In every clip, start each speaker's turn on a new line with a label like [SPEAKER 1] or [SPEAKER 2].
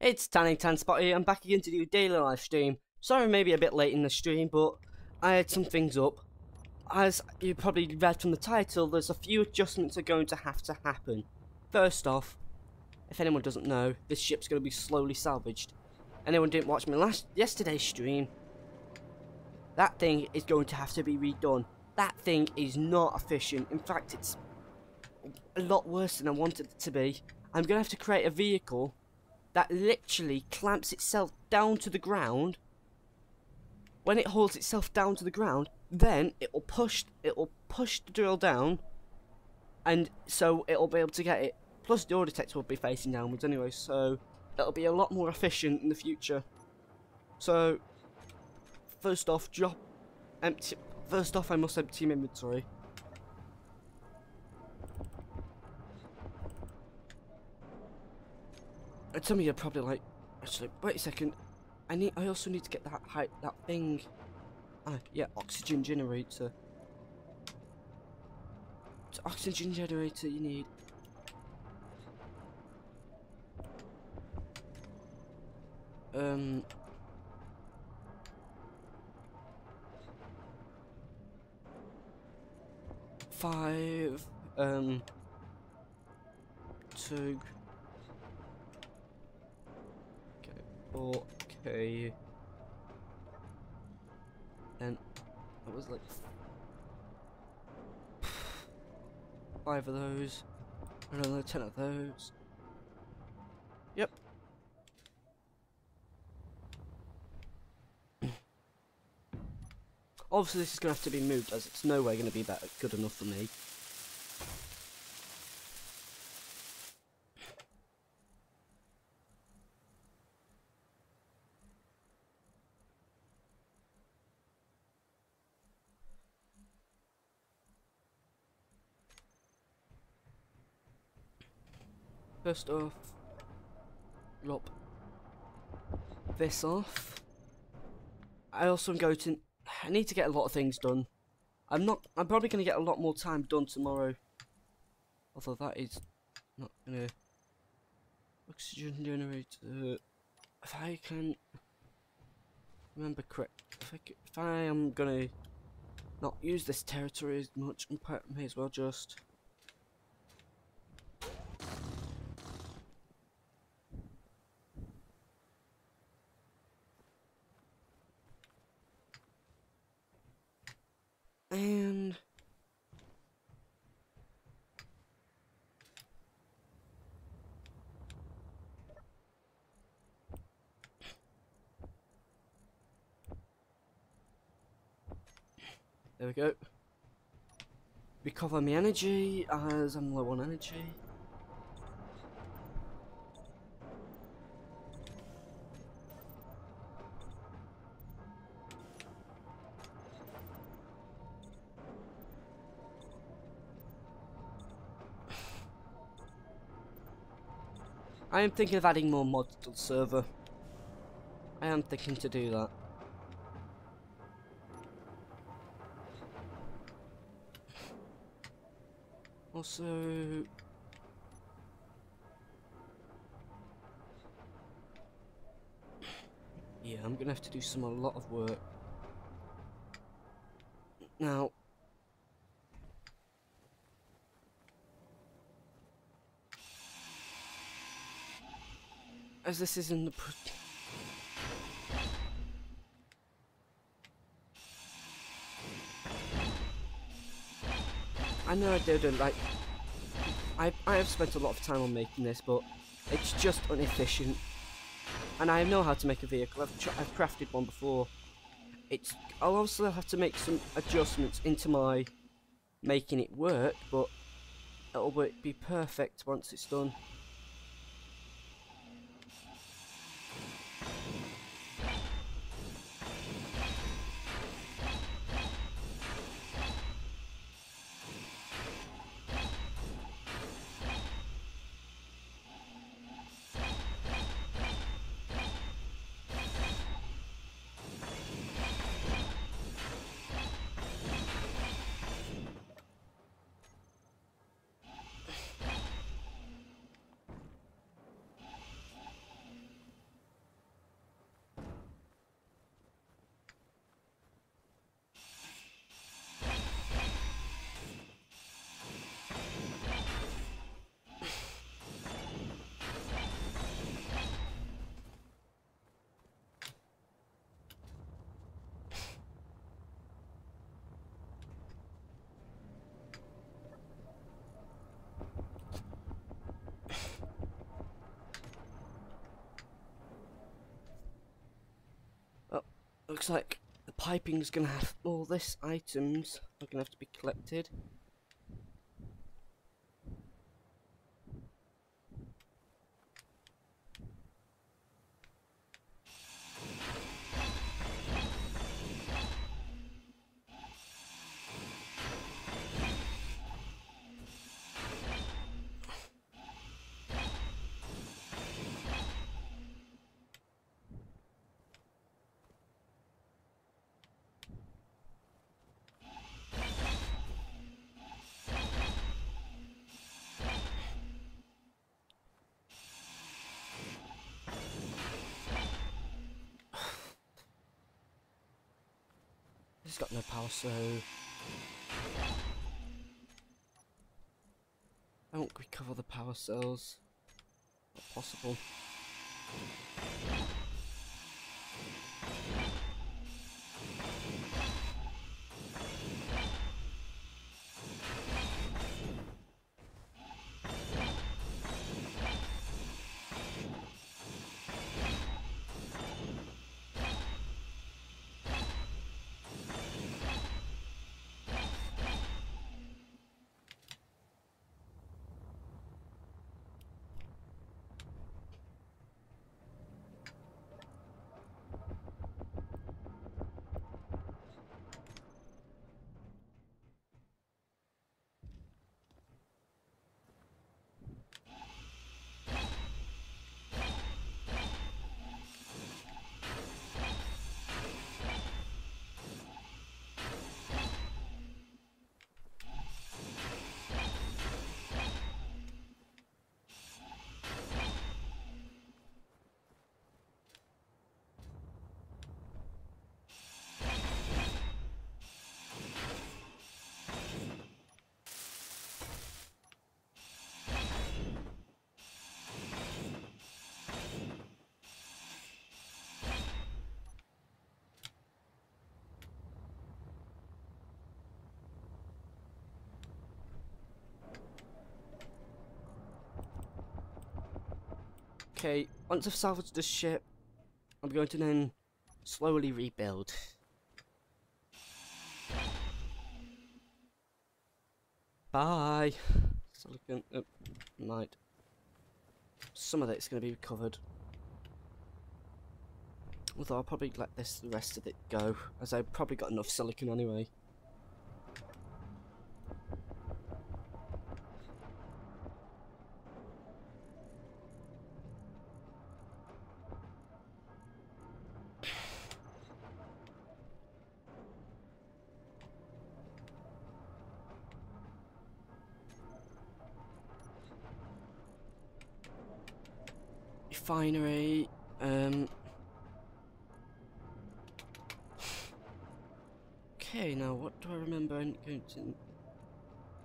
[SPEAKER 1] It's TinyTanSpot here. I'm back again to do a daily live stream. Sorry, maybe a bit late in the stream, but I had some things up. As you probably read from the title, there's a few adjustments are going to happen. First off, if anyone doesn't know, this ship's going to be slowly salvaged. Anyone didn't watch my yesterday's stream, that thing is going to have to be redone. That thing is not efficient. In fact, it's a lot worse than I wanted it to be. I'm going to have to create a vehicle that literally clamps itself down to the ground. When it holds itself down to the ground, then it will push the drill down, and so it'll be able to get it. Plus the ore detector will be facing downwards anyway, so it'll be a lot more efficient in the future. So first off, I must empty my inventory. And some of you are probably like, actually, wait a second. I also need to get that thing. Yeah, oxygen generator. It's oxygen generator you need. Five, 2. Okay. And that was like 5 of those, and another 10 of those. Yep. Obviously this is going to have to be moved, as it's nowhere going to be that good enough for me. First off, lop this off. I need to get a lot of things done. I'm probably going to get a lot more time done tomorrow. Although that is not gonna. Oxygen generator. If I can remember correct, if I am gonna not use this territory as much, I may as well just. And there we go. Recover my energy as I'm low on energy. I am thinking of adding more mods to the server. I am thinking to do that. Also, yeah, I'm gonna have to do a lot of work now. As this is in the I know I didn't like. I have spent a lot of time on making this, but it's just inefficient. And I know how to make a vehicle. I've crafted one before. I'll also have to make some adjustments into my making it work, but it'll be perfect once it's done. Looks like the piping's gonna have all this items are gonna have to be collected. He's got no power, so I won't recover the power cells. Not possible. Okay, once I've salvaged the ship, I'm going to then slowly rebuild. Bye! Silicon, might. Some of it's going to be recovered. Although I'll probably let the rest of it go, as I've probably got enough silicon anyway. Refinery, okay, now what do I remember I'm going to...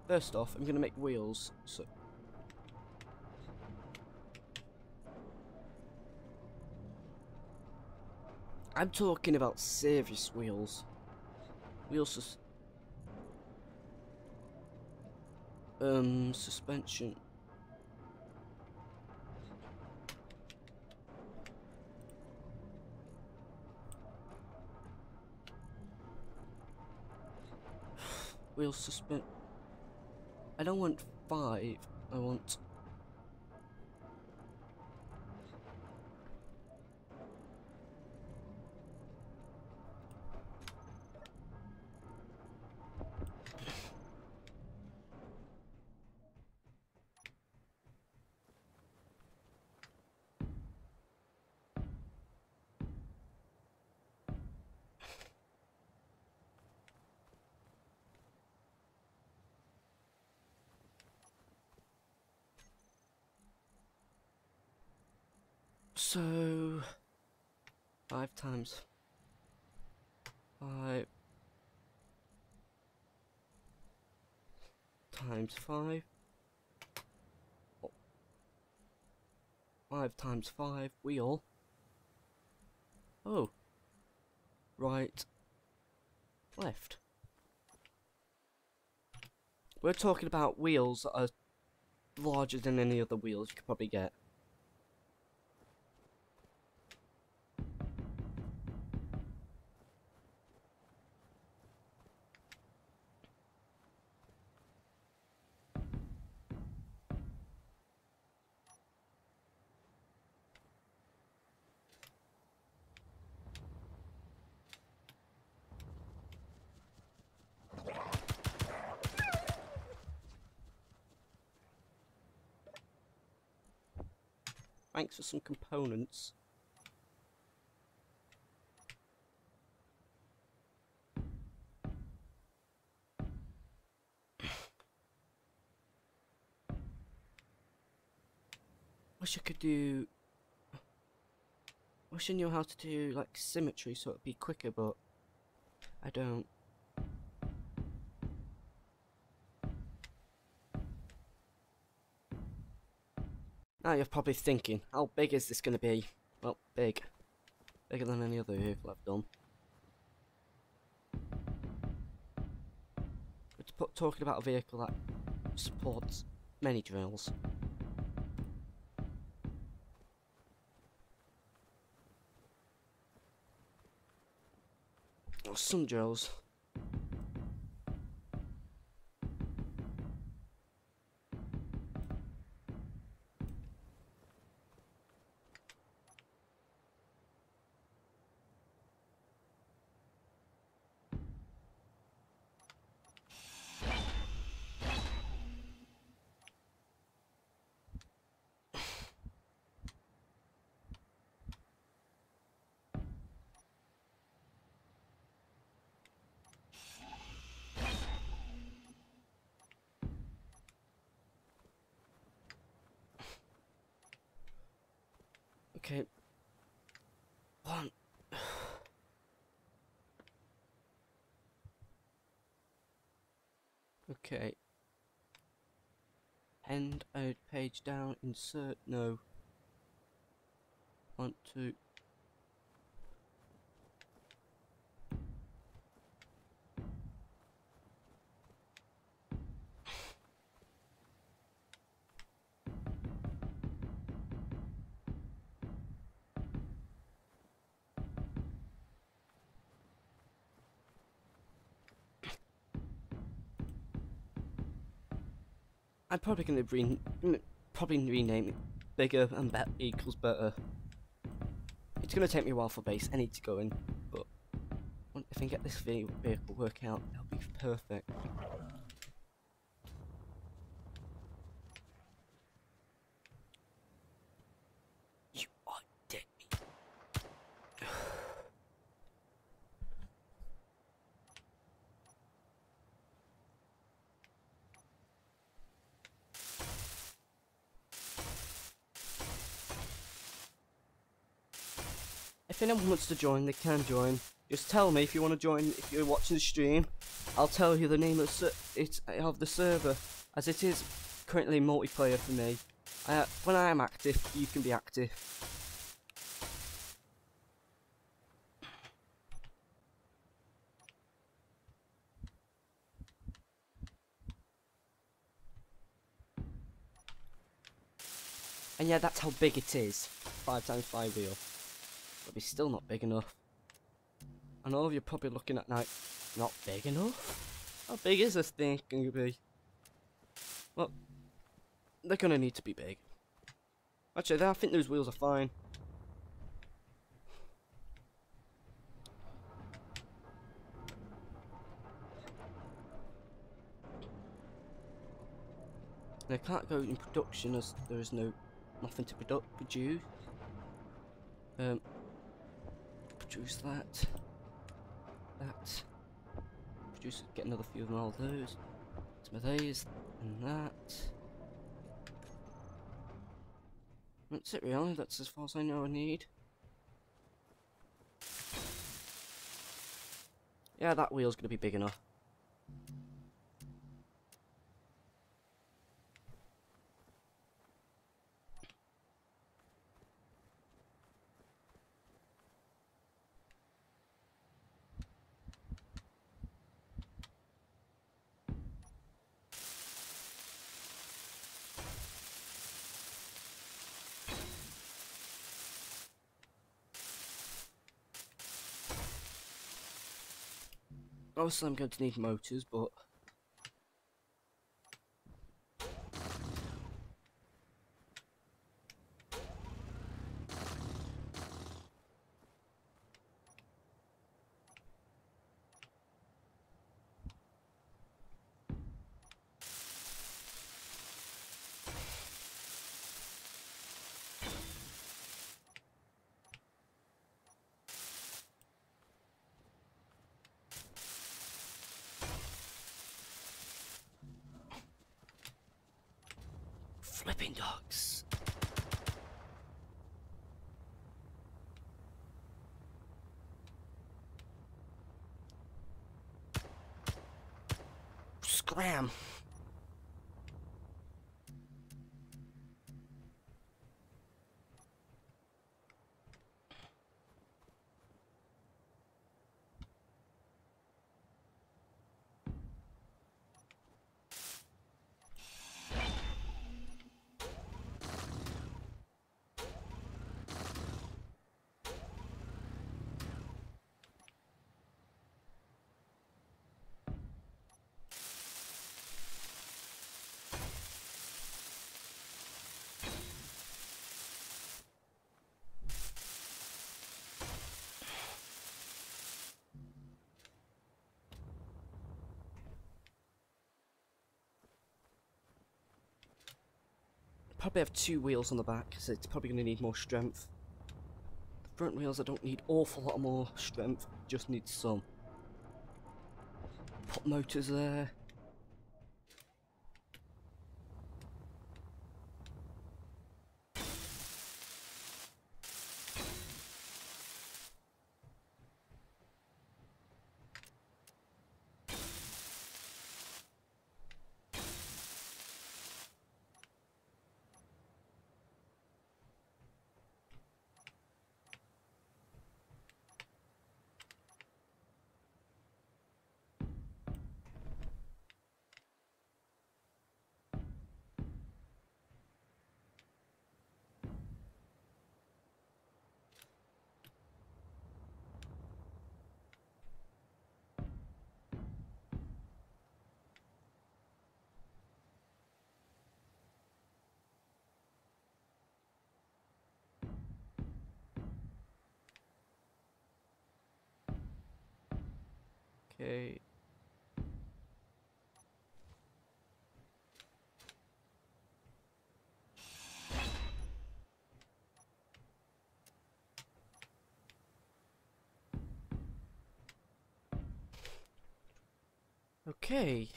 [SPEAKER 1] First off, I'm going to make wheels, so... I'm talking about serious wheels. Wheels suspension. Wheel suspend. I don't want 5. I want. So 5 times 5 times 5. 5 times 5 wheel. Oh, right, left. We're talking about wheels that are larger than any other wheels you could probably get. Thanks for some components. Wish I could do... Wish I knew how to do, like, symmetry so it'd be quicker, but I don't. Now you're probably thinking, how big is this going to be? Well, big. Bigger than any other vehicle I've done. We're talking about a vehicle that supports many drills. Or some drills. Okay. One. Okay. End page down, insert, no. 1, 2. I'm probably going to rename it bigger and better equals better. It's going to take me a while for base. I need to go in, but if I can get this vehicle work out, that'll be perfect. You are dead. If anyone wants to join, they can join. Just tell me if you want to join. If you're watching the stream, I'll tell you the name of the server, as it is currently multiplayer for me. When I am active, you can be active. And yeah, that's how big it is. 5x5 wheel. But it's still not big enough. I know you're probably looking at like, not big enough? How big is this thing going to be? Well, they're going to need to be big. Actually, I think those wheels are fine. They can't go in production as there is nothing to produce. Produce that. Produce, get another few of all those. Some of these and that. That's it really, that's as far as I know I need. Yeah, that wheel's gonna be big enough. Obviously I'm going to need motors, but Flipping dogs. Scram. Probably have 2 wheels on the back, so it's probably going to need more strength. The front wheels I don't need awful lot more strength, just need some. Put motors there. Okay. Okay.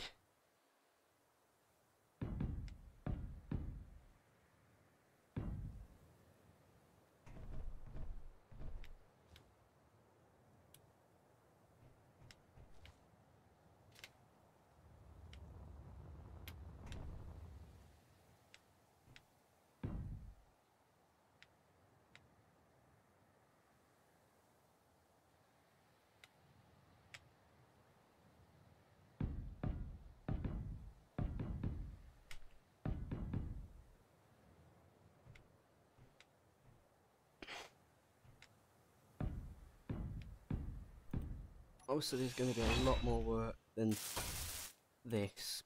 [SPEAKER 1] Also, there's going to be a lot more work than this.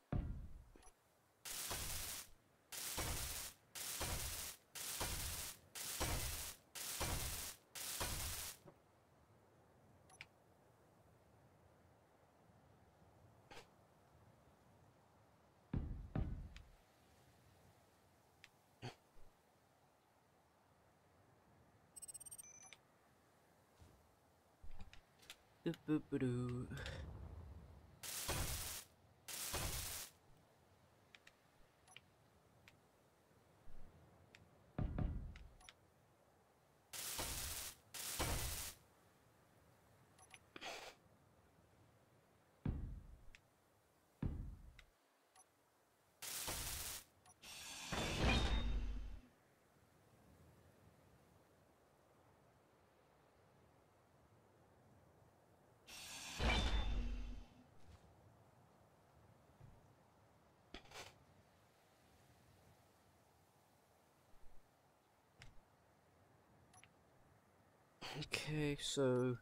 [SPEAKER 1] Doo-boo-boo-doo. Okay, so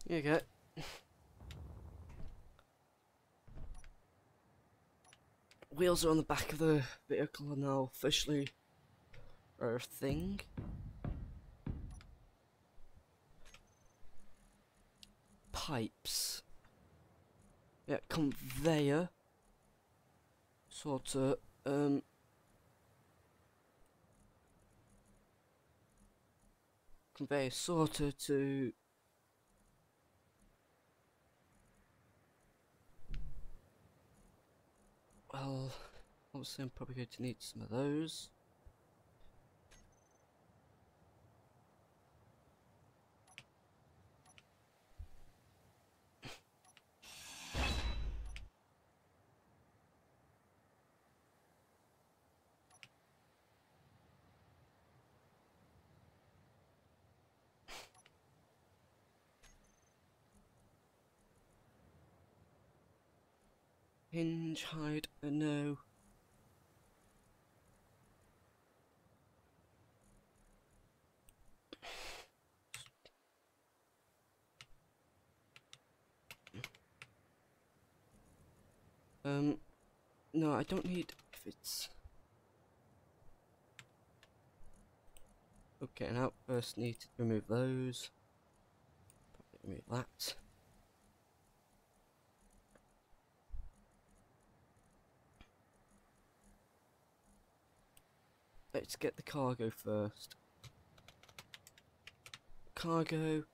[SPEAKER 1] here you go. Wheels are on the back of the vehicle are now officially a thing. Pipes. Yeah, conveyor. Sort of, conveyor sorted to well, obviously I'm probably going to need some of those. Hinge, hide, no. No, I don't need if it's okay. Now first need to remove those. Probably remove that. Let's get the cargo first. Cargo.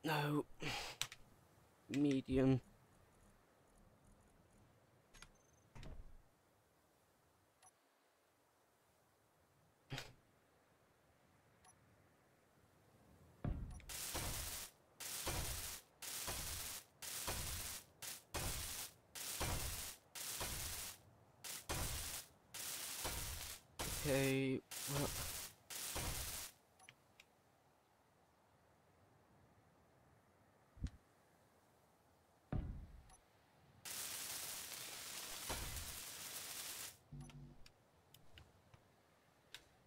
[SPEAKER 1] No. Medium. Okay. Well.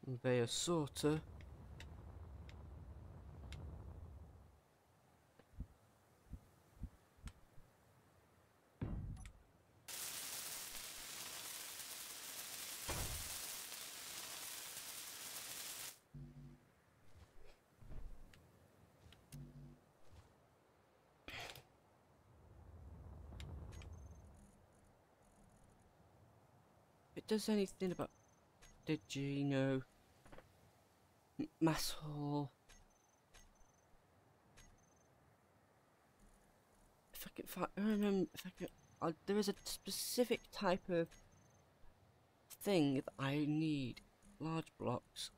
[SPEAKER 1] Conveyor sorter. It does anything about Digino mass haul. If I can find, I remember if I can. There is a specific type of thing that I need. Large blocks.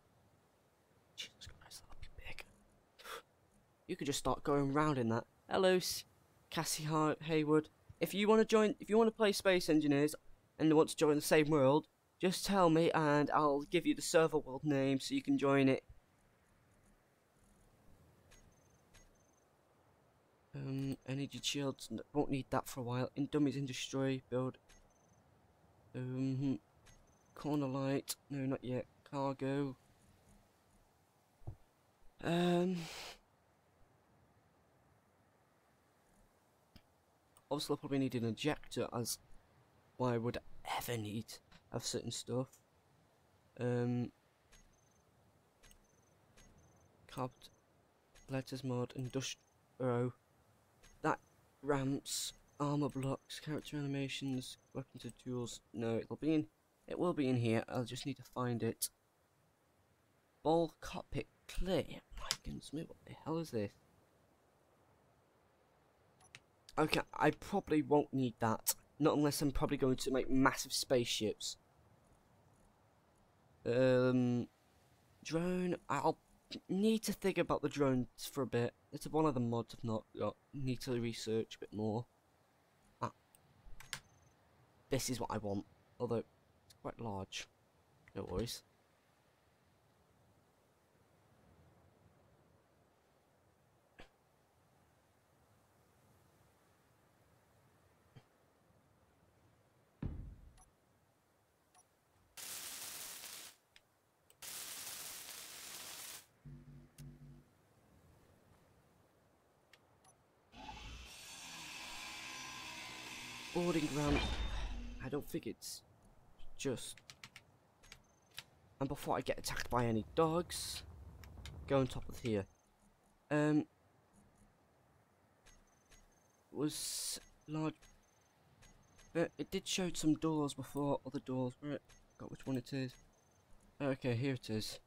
[SPEAKER 1] Jesus Christ, that'll be big. You could just start going round in that. Hello, Cassie Haywood. If you want to join, if you want to play Space Engineers and want to join the same world, just tell me and I'll give you the server world name so you can join it. Energy shields, won't need that for a while. In Dummies Industry, build. Corner light, no, not yet. Cargo. Obviously, I'll probably need an ejector, as why would I ever need of certain stuff. Carpet, letters mod, industrial. That ramps, armor blocks, character animations, weapons and tools. No, it'll be in. It will be in here. I'll just need to find it. Ball cockpit clear. My goodness me, what the hell is this? Okay, I probably won't need that. Not unless I'm probably going to make massive spaceships. Drone. I'll need to think about the drones for a bit. It's one of the mods I've not got. Need to research a bit more. This is what I want. Although, it's quite large. No worries. boarding ramp. I don't think it's just. And before I get attacked by any dogs, go on top of here. Was large. But it did show some doors before other doors. Where it got which one it is. Okay, here it is.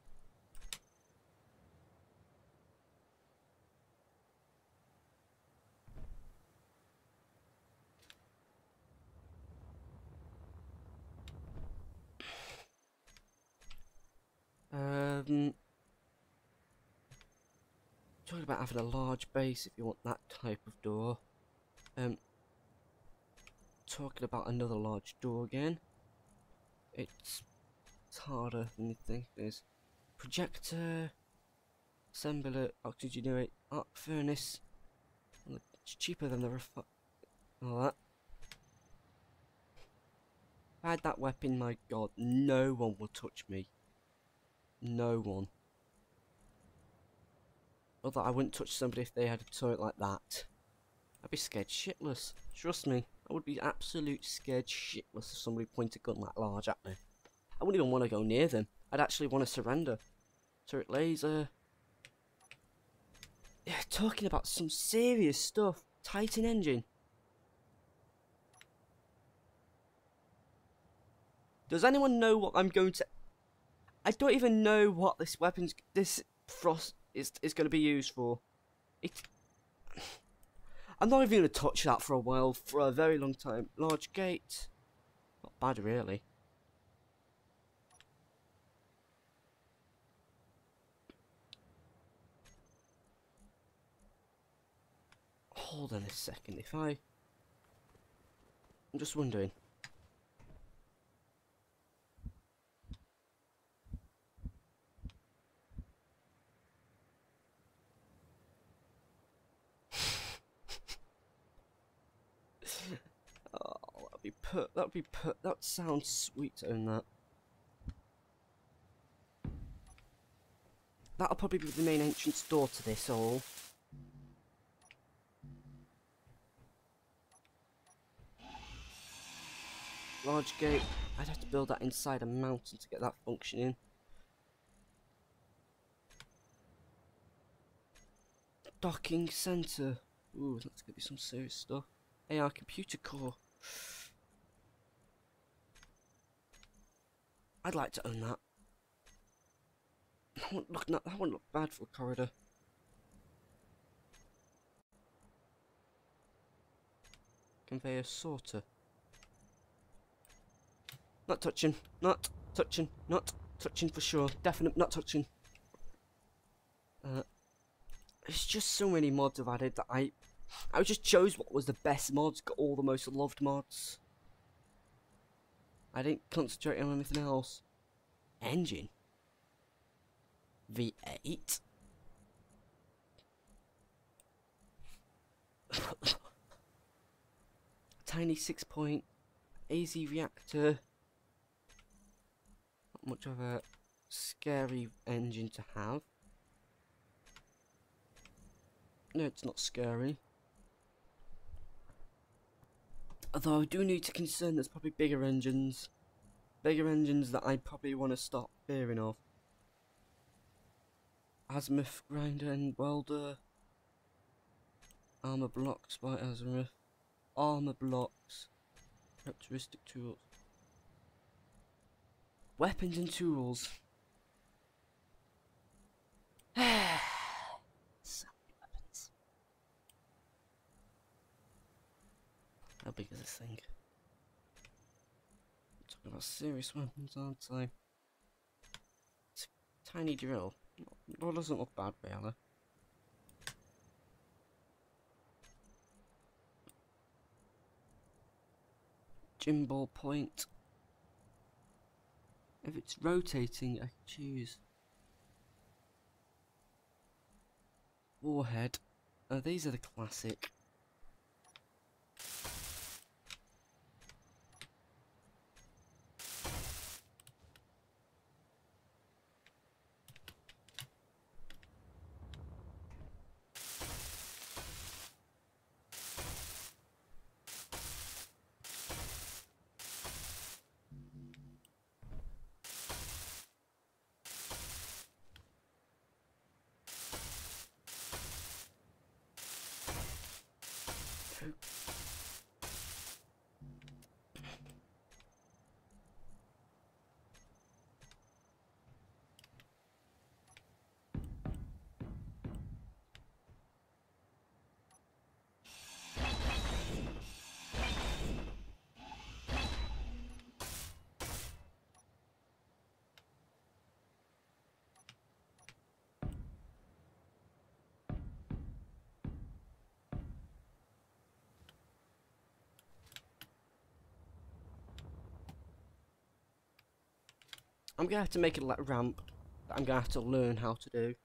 [SPEAKER 1] Talking about having a large base if you want that type of door. Talking about another large door again. It's harder than you think it is. Projector, assembler, oxygenate, arc furnace. Well, it's cheaper than the all that. If I had that weapon, my god, no one will touch me. No one. Although I wouldn't touch somebody if they had a turret like that. I'd be scared shitless. Trust me, I would be absolute scared shitless if somebody pointed a gun that large at me. I wouldn't even want to go near them. I'd actually want to surrender. Turret laser. Yeah, talking about some serious stuff. Titan engine. Does anyone know what I'm going to... I don't even know what this weapon's... This frost is going to be used for. I'm not even going to touch that for a while, for a very long time. Large gate. Not bad, really. Hold on a second, if I'm just wondering. Oh, that sounds sweet to own that. That'll probably be the main entrance door to this all. Large gate. I'd have to build that inside a mountain to get that functioning. Docking center. Ooh, that's gonna be some serious stuff. AR computer core. I'd like to own that. That wouldn't look bad for a corridor. Conveyor sorter. Not touching. Not touching. Not touching for sure. Definite not touching. It's just so many mods I've added that I just chose what was the best mods, got all the most loved mods. I didn't concentrate on anything else. Engine. V8. Tiny 6-point AZ reactor. Not much of a scary engine to have. No, it's not scary. Although I do need to concern there's probably bigger engines. Bigger engines that I probably want to stop fearing of. Azimuth grinder and welder. Armor blocks by Azimuth. Armor blocks. Characteristic tools. Weapons and tools. So many weapons. How big is this thing? I'm talking about serious weapons, aren't I? It's a tiny drill. Well, it doesn't look bad, really. Gimbal point. If it's rotating, I can choose. Warhead. Oh, these are the classic. I'm gonna have to make a ramp that I'm gonna have to learn how to do.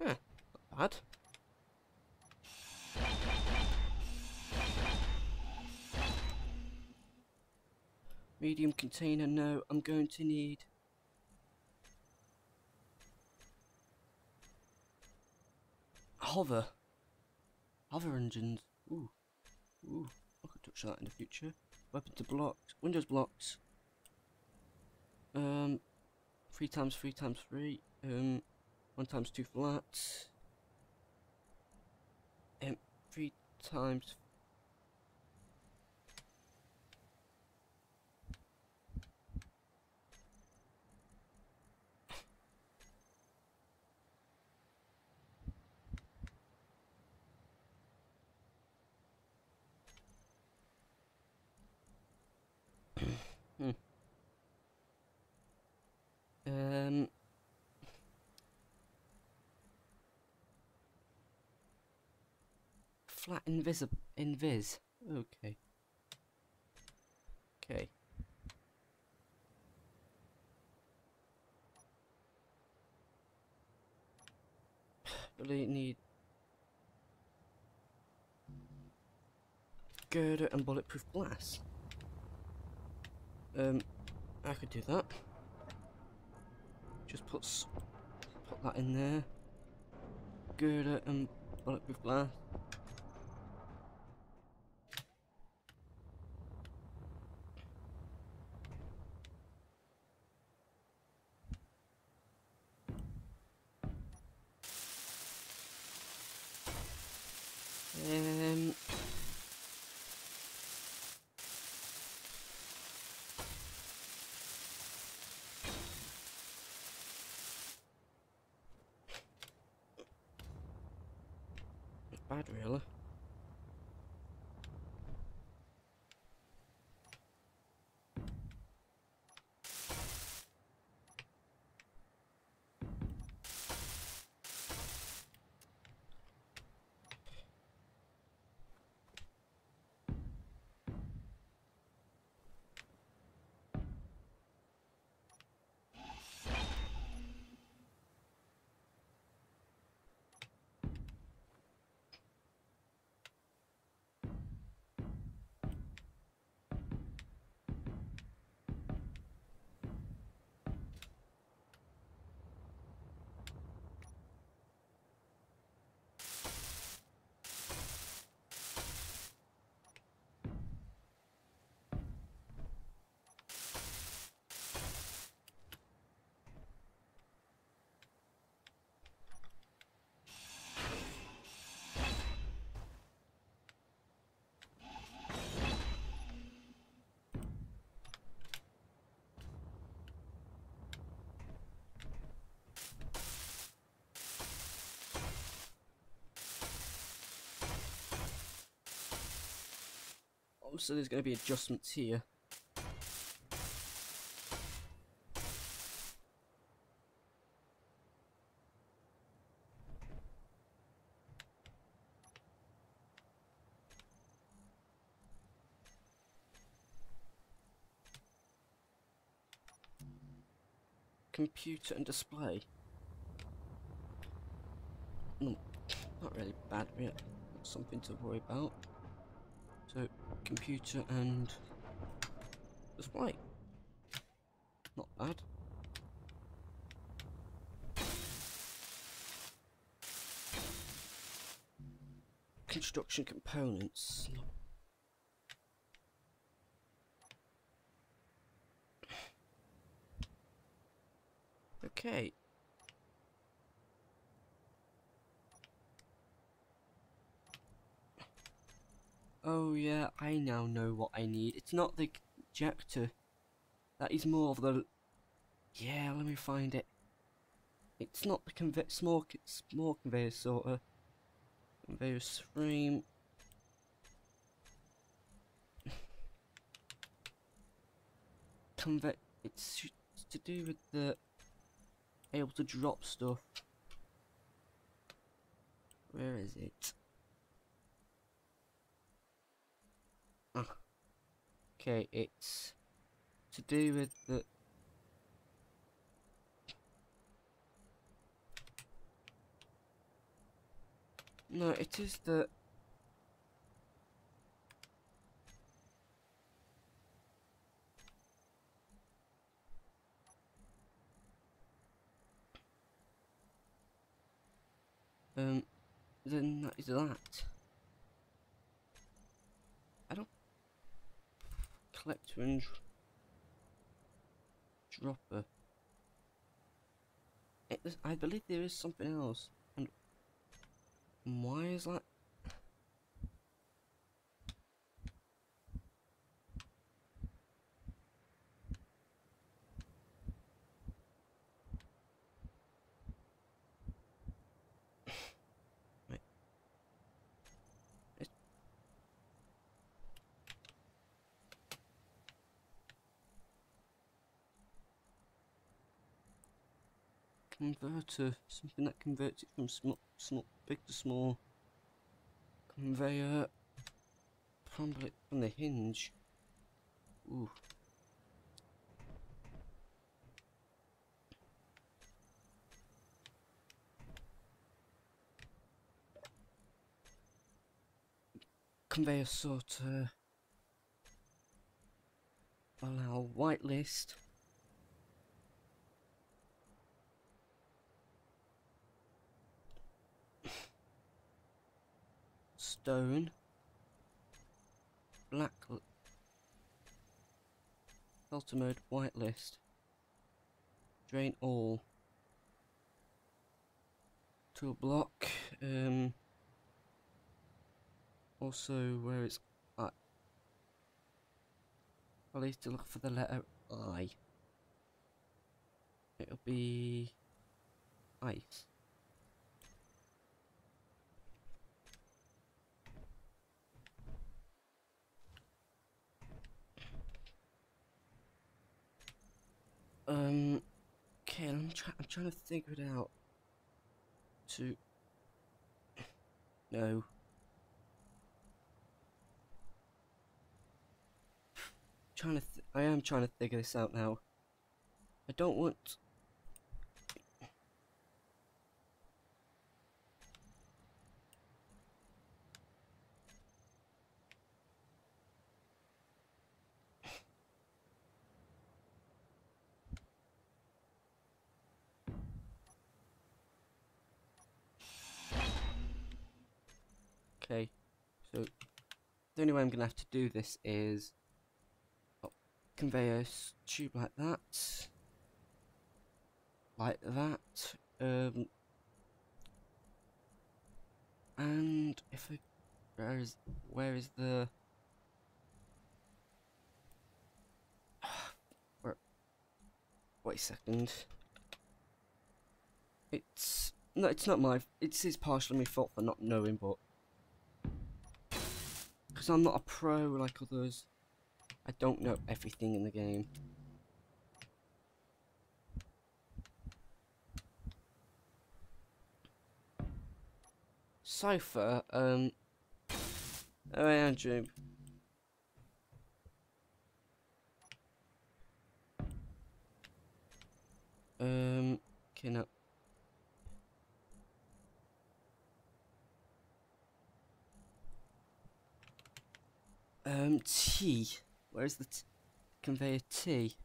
[SPEAKER 1] Not bad. Medium container, no, I'm going to need hover engines. Ooh, I could touch that in the future. Weapon to blocks, Windows blocks. 3 times 3 times 3. 1 times 2 flats. 3 times. Flat invis. Okay. Okay. Really need girder and bulletproof glass. I could do that. Just put that in there. Girder and bulletproof glass. Not bad, really. So there's going to be adjustments here. Computer and display. No, not really bad, really. Not something to worry about. So, computer and display. Not bad. construction components. Okay. Oh yeah, I now know what I need. It's not the ejector. That is more of the... Yeah, let me find it. It's not the small conveyor sorter. Conveyor frame. It's to do with the able to drop stuff. Where is it? Ah, okay, it's to do with the... No, it is the... Then that is that. I don't... Collector and dropper. I believe there is something else. And why is that? Right. Converter, something that converts it from big to small. Conveyor, probably from the hinge. Ooh. Conveyor sorter. Allow whitelist. Stone. Black. Filter mode whitelist. Drain all. Tool block. Also, where it's at. I'll need to look for the letter I. It'll be ice. Okay, I'm trying to figure it out. No. I am trying to figure this out now. I don't want... Okay, so the only way I'm gonna have to do this is conveyor tube like that, and if I where is the wait a second. It's not it's partially my fault for not knowing, but because I'm not a pro like others, I don't know everything in the game. Cypher, oh Andrew. Okay, now. T. Where's the conveyor T?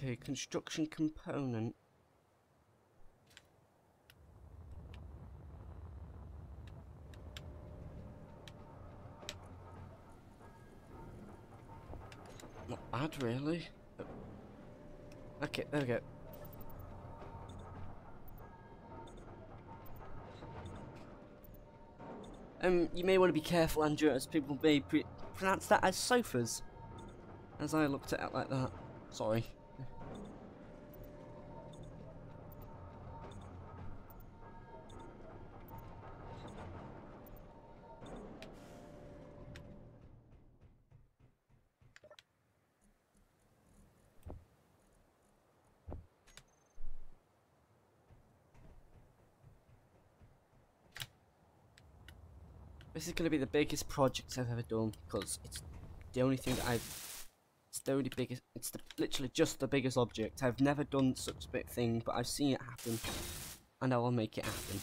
[SPEAKER 1] Okay, construction component. Not bad, really. Okay, there we go. You may want to be careful, Andrew, as people may pronounce that as sofas. As I looked at it like that. Sorry. This is going to be the biggest project I've ever done, because it's the only thing that it's the only biggest, literally just the biggest object. I've never done such a big thing, but I've seen it happen, and I will make it happen.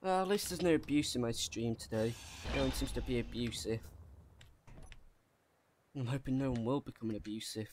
[SPEAKER 1] Well, at least there's no abuse in my stream today. No one seems to be abusive. I'm hoping no one will become abusive.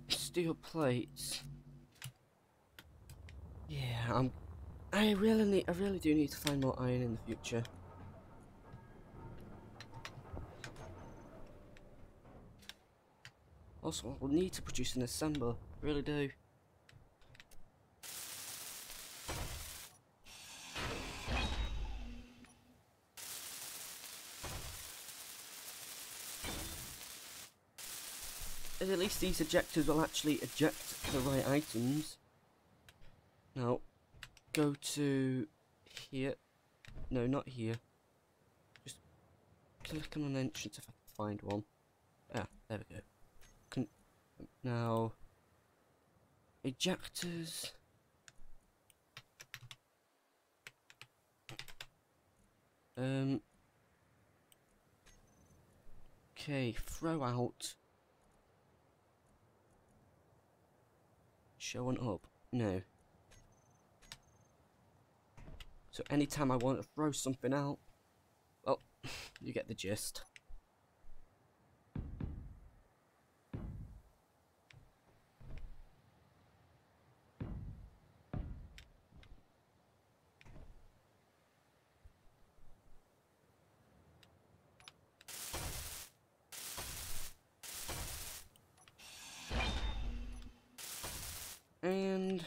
[SPEAKER 1] Steel plates. Yeah, I really do need to find more iron in the future. Also, we'll need to produce an assembler. Really do. At least these ejectors will actually eject the right items. Now, go to here. No, not here. Just click on an entrance if I can find one. Ah, there we go. Now, ejectors. Okay, throw out. Showing up. No. So anytime I want to throw something out, well, you get the gist. And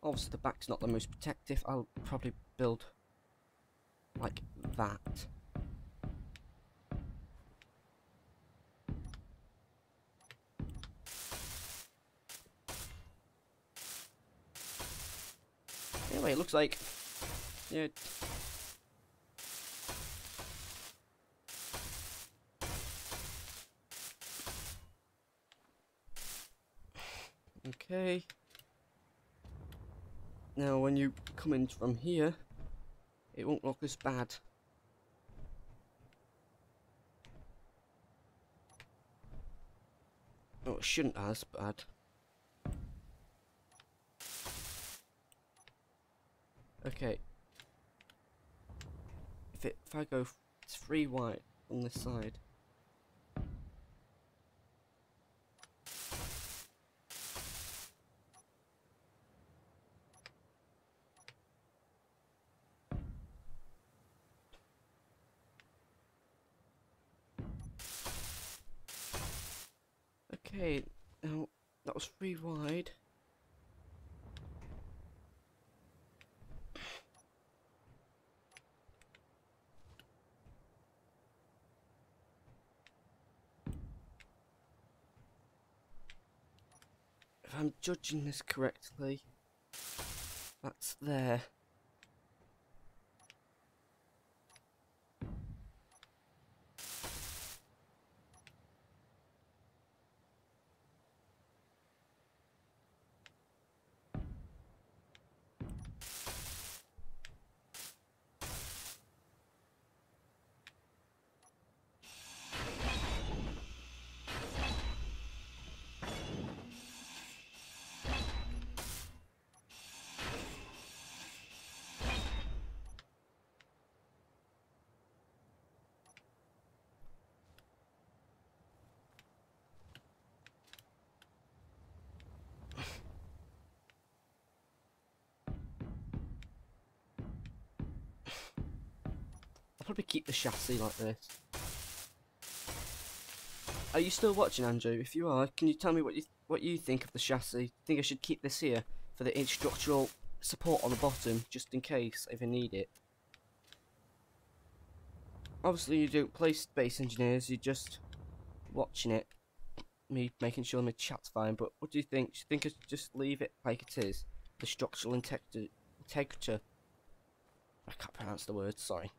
[SPEAKER 1] obviously the back's not the most protective. I'll probably build like that. Anyway, it looks like... Yeah. Okay. Now, when you come in from here, it won't look as bad. Oh, it shouldn't as bad. Okay. If I go 3 wide on this side. Okay, now that was 3 wide. If I'm judging this correctly, that's there. I'll probably keep the chassis like this. Are you still watching, Andrew? If you are, can you tell me what you think of the chassis? Think I should keep this here for the structural support on the bottom, just in case if I need it? Obviously, you don't play Space Engineers. You're just watching it, me making sure my chat's fine. But what do you think? Do you think I should just leave it like it is? The structural integrity. I can't pronounce the word. Sorry.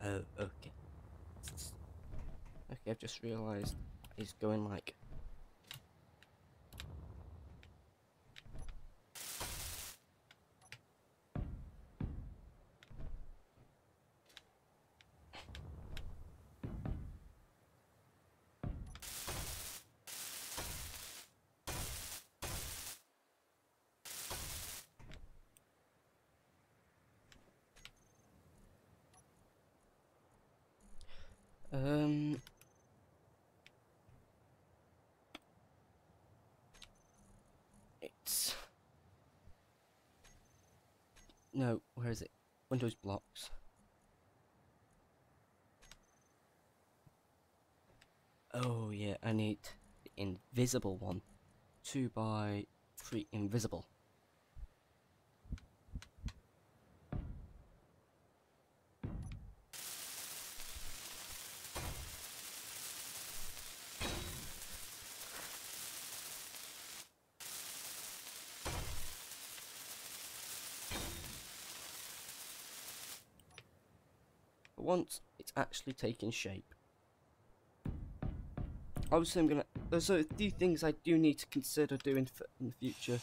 [SPEAKER 1] Oh, okay. Okay, I've just realised he's going like... It's... No, where is it? Windows blocks. Oh yeah, I need the invisible one. 2x3 invisible. But once it's actually taking shape, obviously there's a few things I do need to consider doing in the future,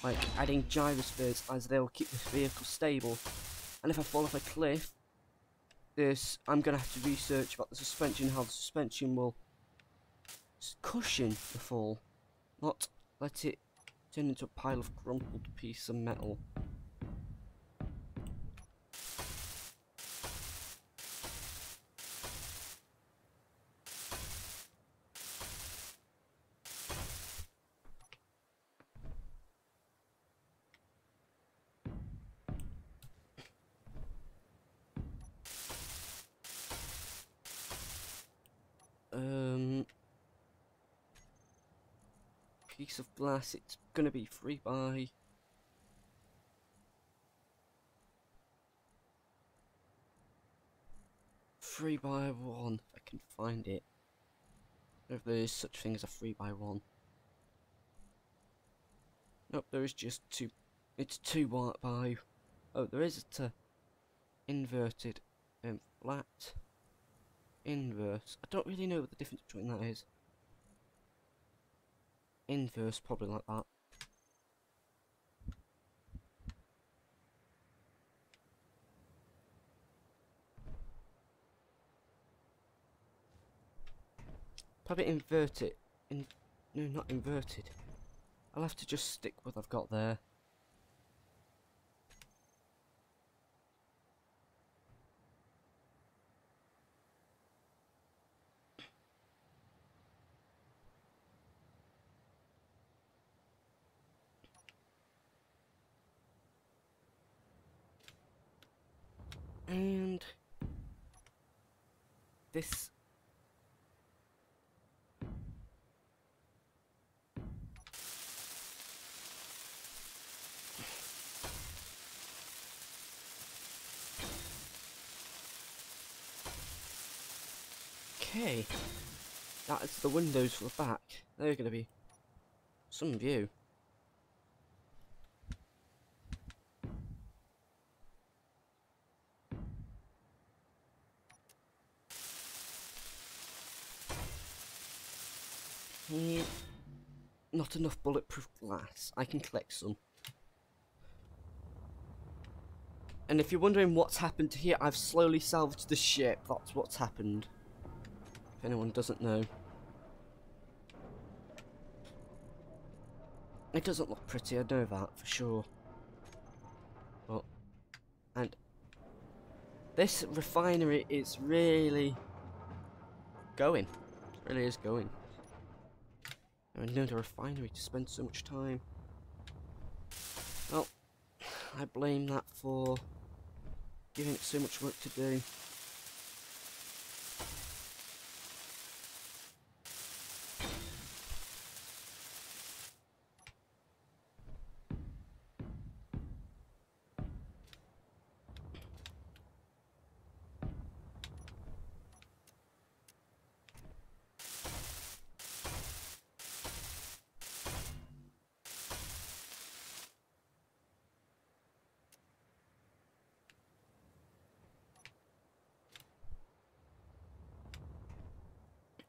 [SPEAKER 1] like adding gyrospheres, as they'll keep the vehicle stable, and if I fall off a cliff, I'm gonna have to research about the suspension, how the suspension will cushion the fall, not let it turn into a pile of crumpled piece of metal. Piece of glass, it's gonna be 3 by... 3x1 if I can find it. If there is such thing as a 3x1. Nope, there is just two. It's 2x. Oh, there is a inverted flat. Inverse. I don't really know what the difference between that is. Inverse, probably like that. Probably invert it. No, not inverted. I'll have to just stick with what I've got there. And this. Okay, that's the windows for the back. They're going to be some view. Not enough bulletproof glass. I can collect some. And if you're wondering what's happened here, I've slowly salvaged the ship. That's what's happened. If anyone doesn't know. It doesn't look pretty, I know that for sure. But, and this refinery is really going. It really is going. I know the refinery to spend so much time. Well, I blame that for giving it so much work to do.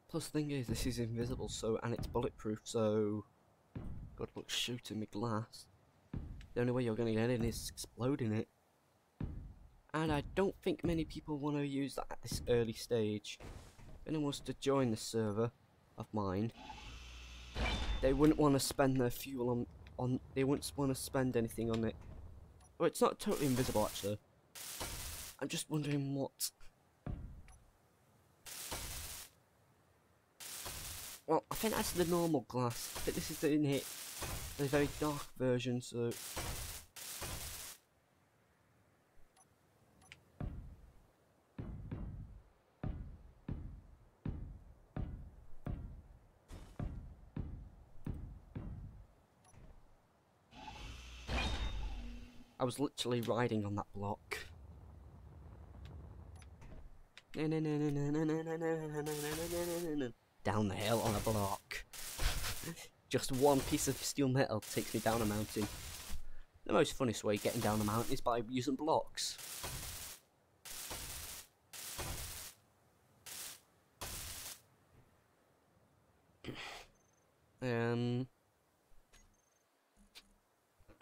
[SPEAKER 1] Plus, the thing is, this is invisible, so, and it's bulletproof, so good luck shooting me glass. The only way you're gonna get in is exploding it. And I don't think many people want to use that at this early stage. If anyone was to join the server of mine, they wouldn't want to spend their fuel on they wouldn't want to spend anything on it. Well, it's not totally invisible actually. I'm just wondering what. Well, I think that's the normal glass. I think this is the very dark version, so. I was literally riding on that block. Down the hill on a block. Just one piece of steel metal takes me down a mountain. The most funniest way of getting down a mountain is by using blocks.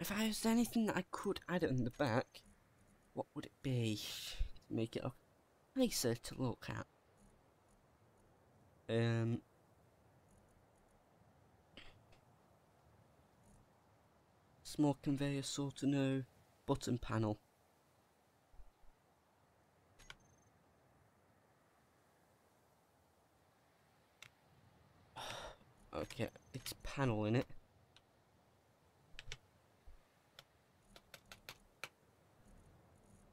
[SPEAKER 1] If I was anything that I could add in the back, what would it be to make it nicer to look at? Small conveyor sort of no button panel. Okay, it's panel in it.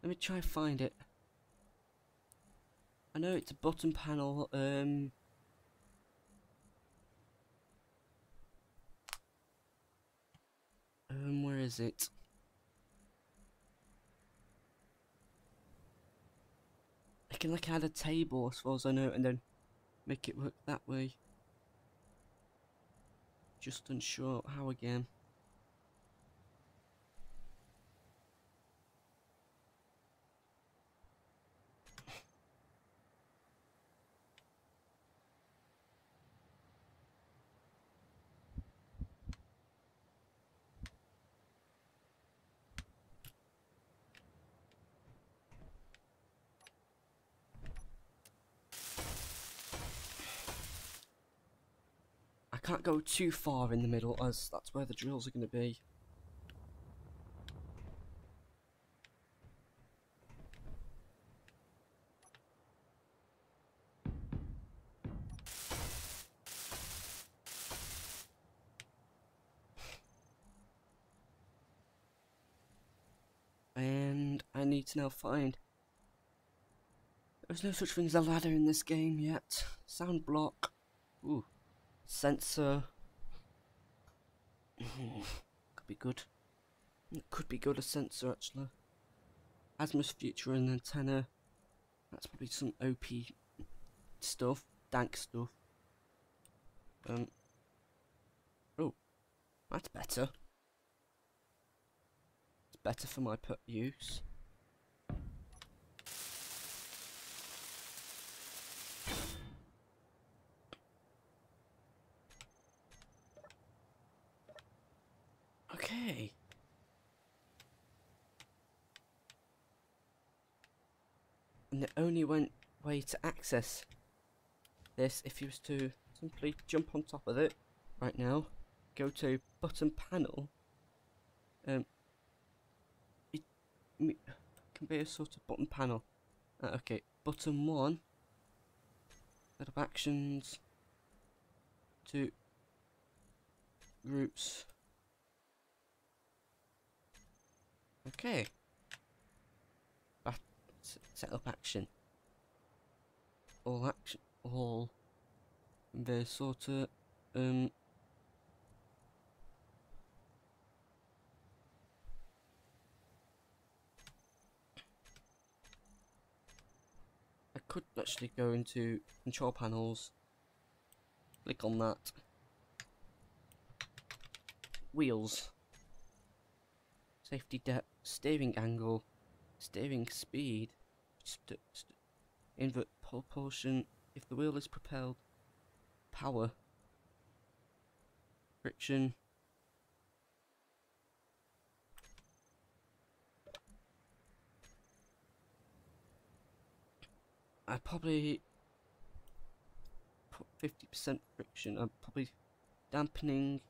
[SPEAKER 1] Let me try and find it. I know it's a button panel, where is it? can like add a table as far as I know and then make it work that way. Just unsure how again. I can't go too far in the middle as that's where the drills are going to be. And I need to now find... There's no such thing as a ladder in this game yet. Sound block. Ooh. Sensor. Could be good. It could be good, a sensor actually. Asmus Future and antenna. That's probably some OP stuff. Dank stuff. Oh. That's better. It's better for my use. Okay. And the only way to access this, if you was to simply jump on top of it right now, go to button panel, it can be a sort of button panel. Okay, button 1, set up actions, to groups. Okay. Set up action. All action. All. The sort of I could actually go into control panels. Click on that. Wheels. Safety depth. Steering angle. Steering speed. Invert propulsion. If the wheel is propelled. Power. Friction. I probably put 50% friction. I'm probably dampening.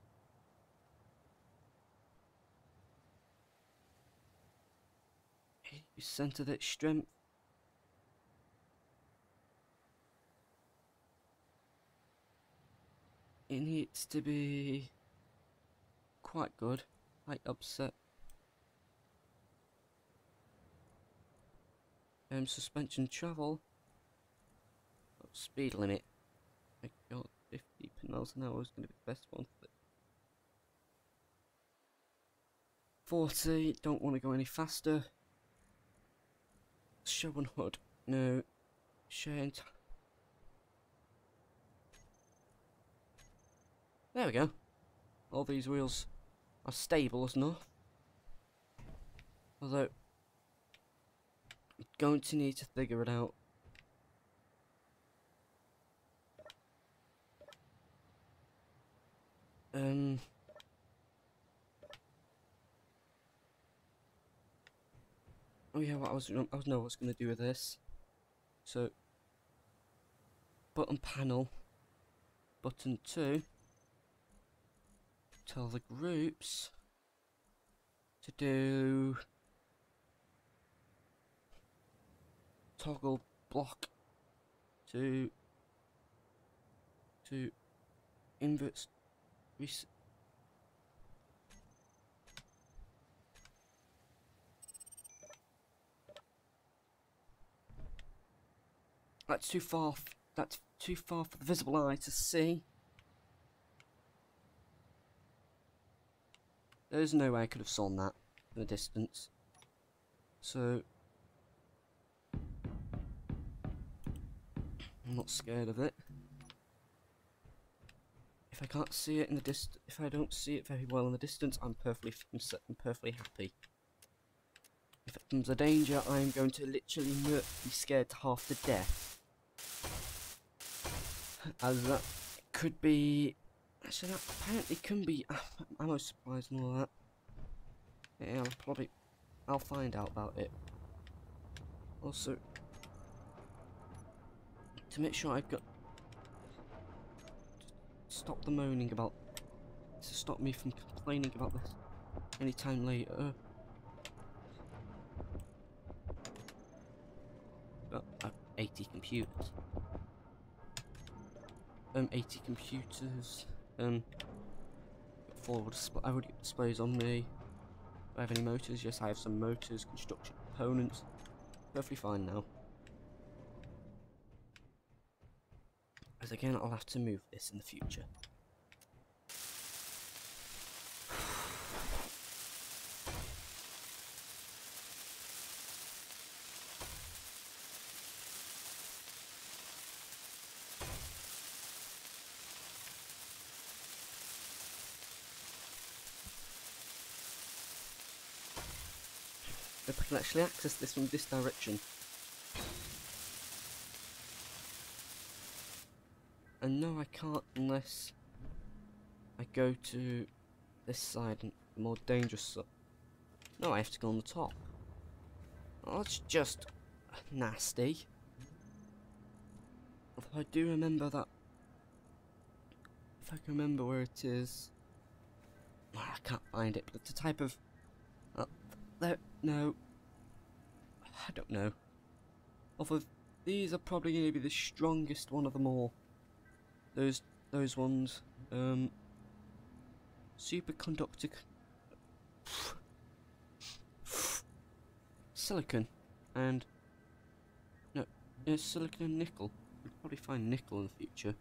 [SPEAKER 1] Center that strength. It needs to be quite good. Height upset. Suspension travel. Speed limit. I got 50 miles an hour is going to be the best one. 40. Don't want to go any faster. Show on HUD. No. Share. There we go. All these wheels are stable enough. Although, I'm going to need to figure it out. Oh yeah, what I was going to do with this. So, button panel, button 2. Tell the groups to do toggle block to invert reset. That's too far. That's too far for the visible eye to see. There's no way I could have sawn that from a distance. So I'm not scared of it. If I can't see it in the if I don't see it very well in the distance, I'm perfectly happy. If it becomes a danger, I'm going to literally be scared to half to death. As that could be... Actually, that apparently can be ammo supplies and all that. Yeah, I'll find out about it. Also, to make sure I've got... Stop the moaning about... To stop me from complaining about this anytime later. Got 80 computers. 80 computers. Forward display. I already got displays on me. Do I have any motors? Yes, I have some motors, construction components. Perfectly fine now. As again, I'll have to move this in the future. If I can actually access this from this direction. And no, I can't unless I go to this side, and the more dangerous side. No, I have to go on the top. Oh, that's just nasty. If I do remember that... If I can remember where it is... Oh, I can't find it, but it's a type of... no. I don't know. Although these are probably going to be the strongest one of them all. Those ones. Superconductor... Silicon. And... No, it's silicon and nickel. We'll probably find nickel in the future.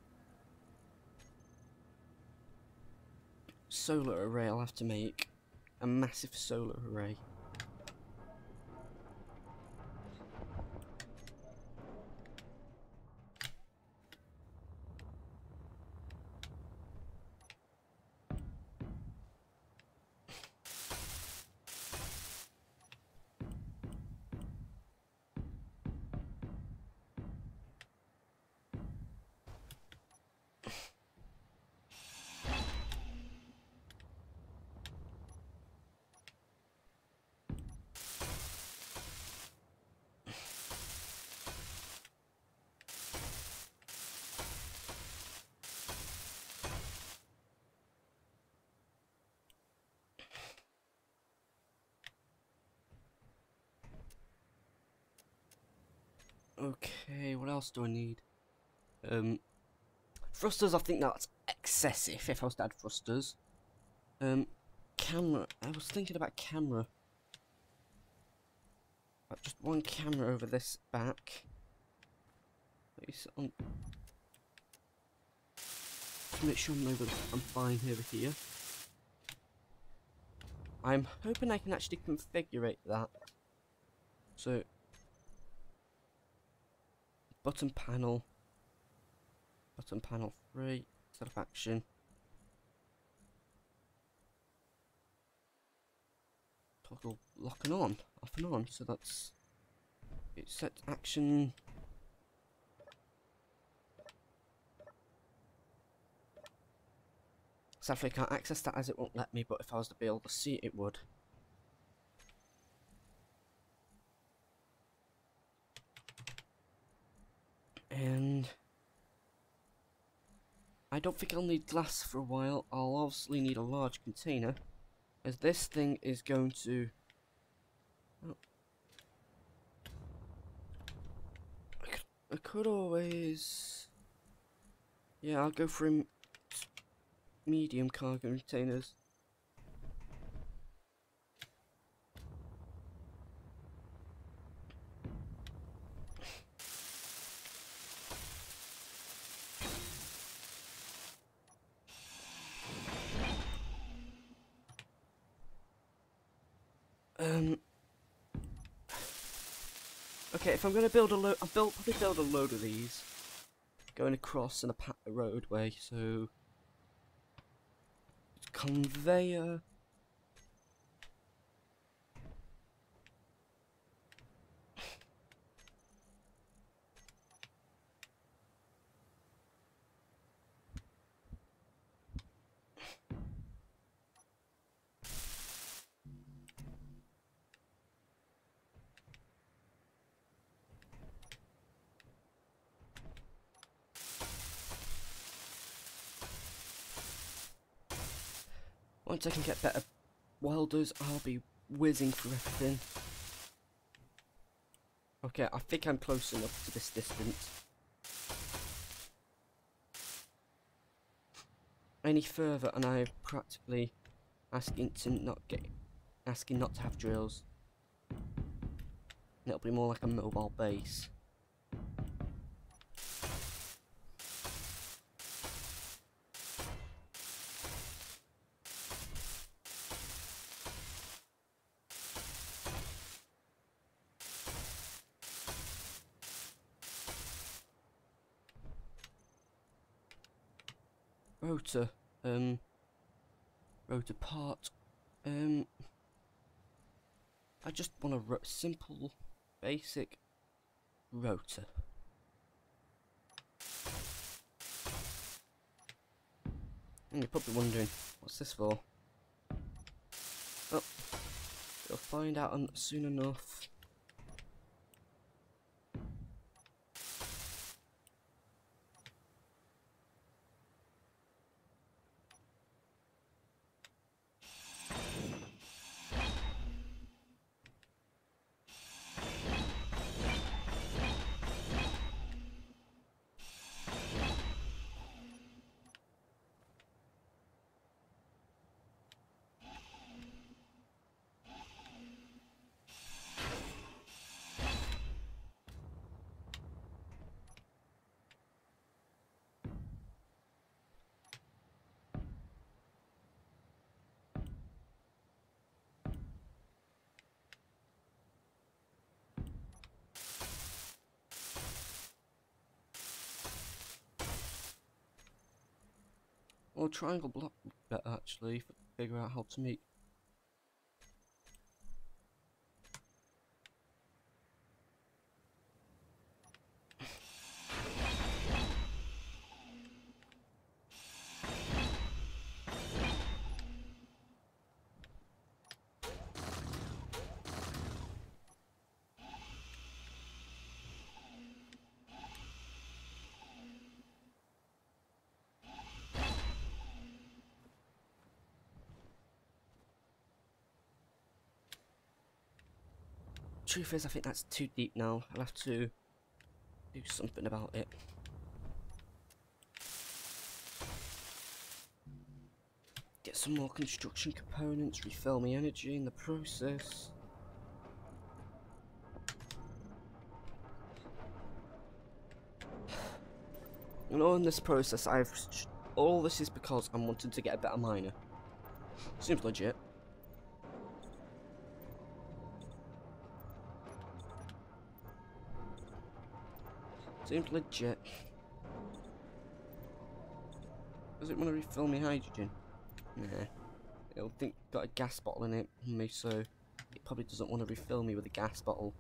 [SPEAKER 1] Solar array I'll have to make. A massive solar array. Okay, what else do I need? Thrusters, I think that's excessive if I was to add thrusters. Camera, I was thinking about camera. Just one camera over this back. Place it on... To make sure I'm fine over here. I'm hoping I can actually configure that. So... Button panel 3, set of action. Toggle lock and on, off and on, so that's it. Set action. Sadly I can't access that as it won't let me, but if I was to be able to see it, it would. And I don't think I'll need glass for a while. I'll obviously need a large container, as this thing is going to... Oh. I could always... Yeah, I'll go for medium cargo containers. Okay, if I'm gonna build a load, I'll probably build a load of these. going across in a roadway, so conveyor. Once I can get better welders, I'll be whizzing through everything. Okay, I think I'm close enough to this distance. Any further and I'm practically asking not to have drills. It'll be more like a mobile base. Rotor part. I just want a simple, basic rotor. And you're probably wondering, what's this for? Oh, you'll find out soon enough. Or triangle block better actually, figure out how to make. Truth is, I think that's too deep now. I'll have to do something about it. Get some more construction components, refill my energy in the process. And all in this process, all this is because I'm wanting to get a better miner. Seems legit. Seems legit. Does it want to refill me hydrogen? Nah. It'll think got a gas bottle in it, so it probably doesn't want to refill me with a gas bottle.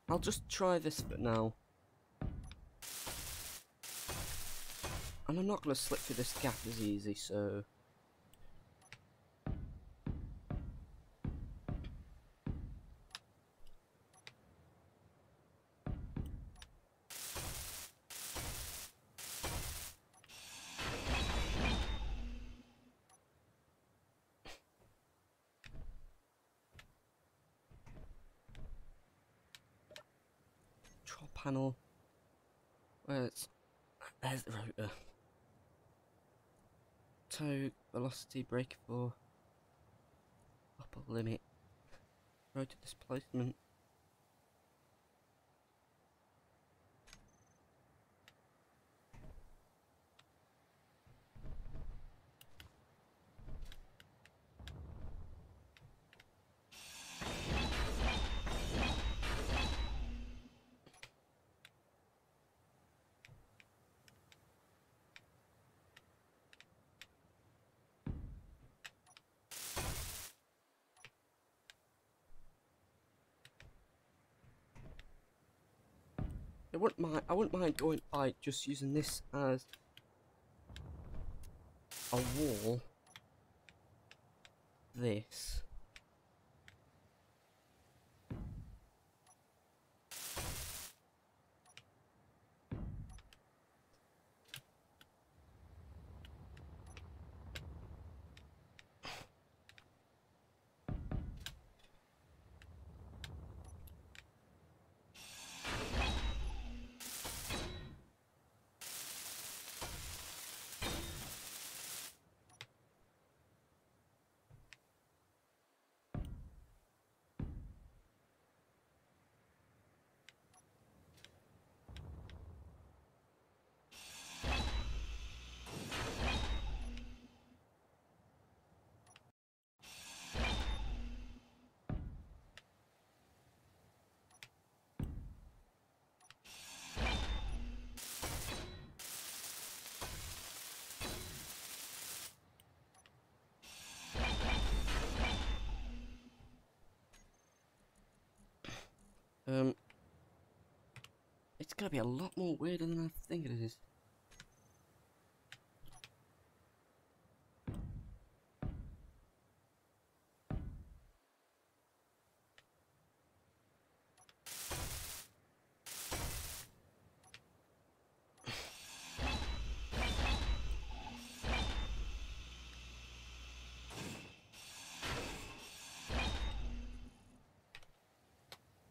[SPEAKER 1] I'll just try this for now. And I'm not going to slip through this gap as easy, so... Control panel. Where it's There's the rotor. Toe velocity brake for upper limit. Rotor displacement. I wouldn't mind going by just using this as a wall. This. It's gonna be a lot more weirder than I think it is.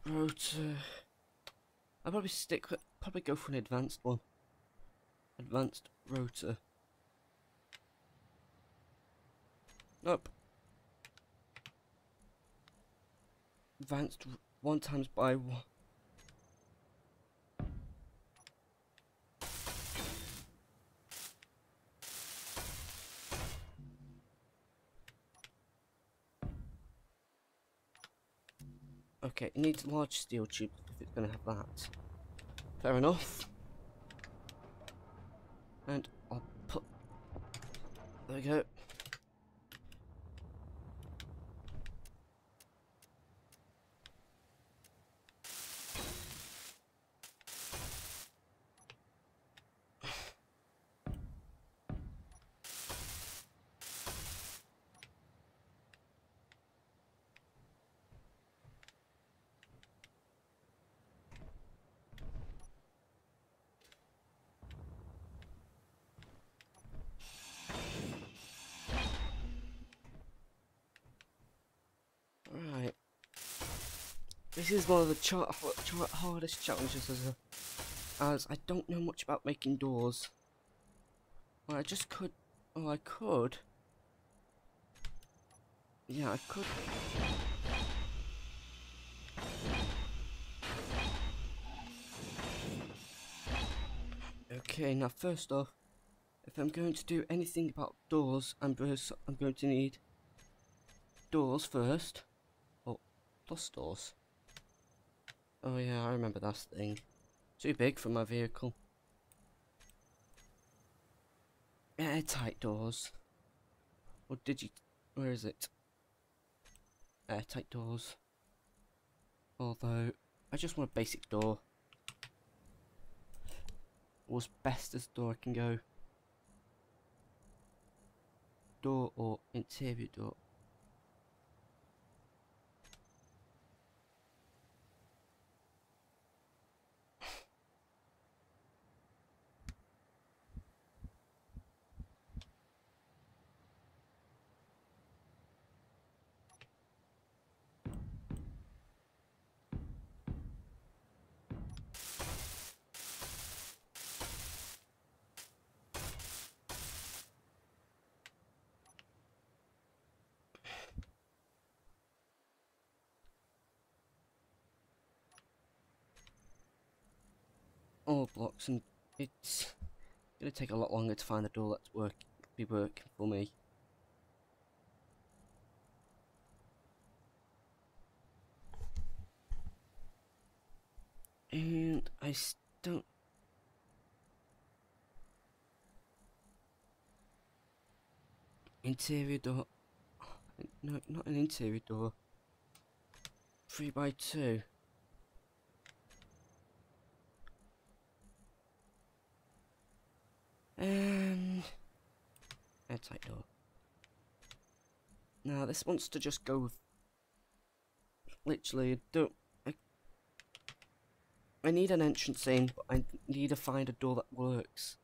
[SPEAKER 1] Rotor. I'll probably go for an advanced one. Advanced rotor. Nope. Advanced 1 times by 1. Okay, it needs a large steel tube if it's gonna have that. Fair enough. And I'll put... There we go. Right. This is one of the hardest challenges as I don't know much about making doors. Well, I just could... Oh, I could... Yeah, I could... Okay, now first off, if I'm going to do anything about doors, I'm going to need doors first. Oh, plus doors. Oh yeah, I remember that thing. Too big for my vehicle. Airtight doors. Or where is it? Airtight doors. Although, I just want a basic door. Or as best as door I can go. Door or interior door. all blocks, and it's gonna take a lot longer to find a door that's be working for me. And I don't. Interior door. No, not an interior door. 3x2. And airtight door. Now this wants to just go with literally. I need an entrance in, but I need to find a door that works.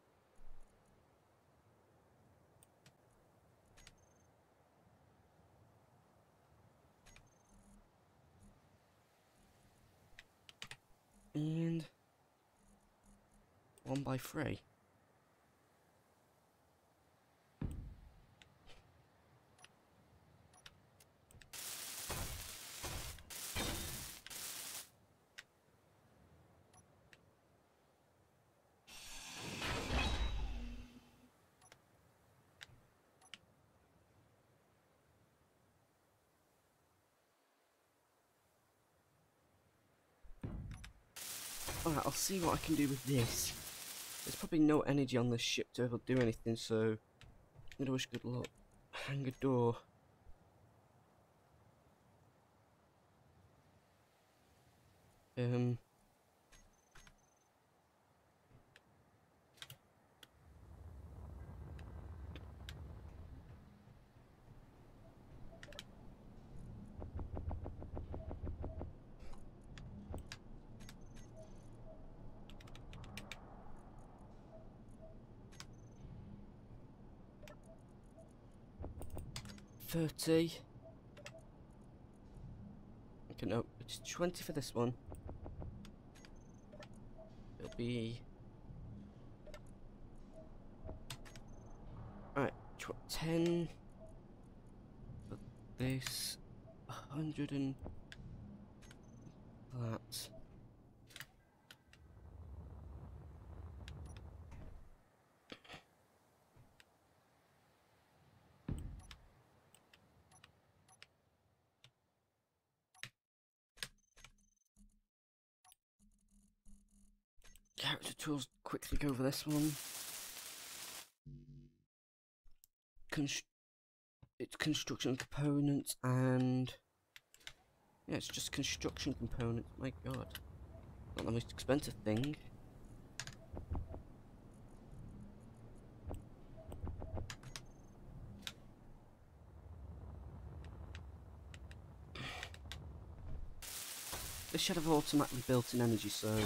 [SPEAKER 1] And 1x3. Alright, I'll see what I can do with this. There's probably no energy on this ship to ever do anything, so I'm gonna wish good luck. Hang a door. Um. 30. Okay, no, it's 20 for this one. It'll be... Alright, 10 for this, 100 and that. Character tools, quickly go over this one. It's construction components and... Yeah, it's just construction components, my god. Not the most expensive thing. This should have automatically built in energy, so...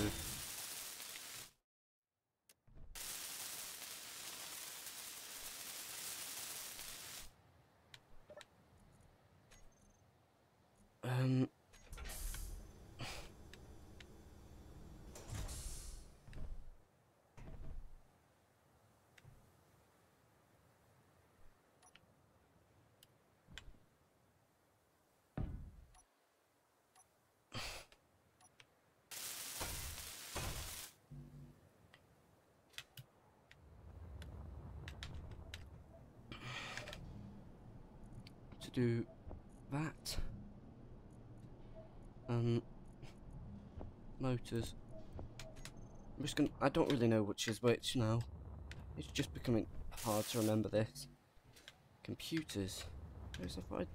[SPEAKER 1] to do that. Motors. I'm just gonna... I don't really know which is which now. It's just becoming hard to remember this. Computers. Where's the right?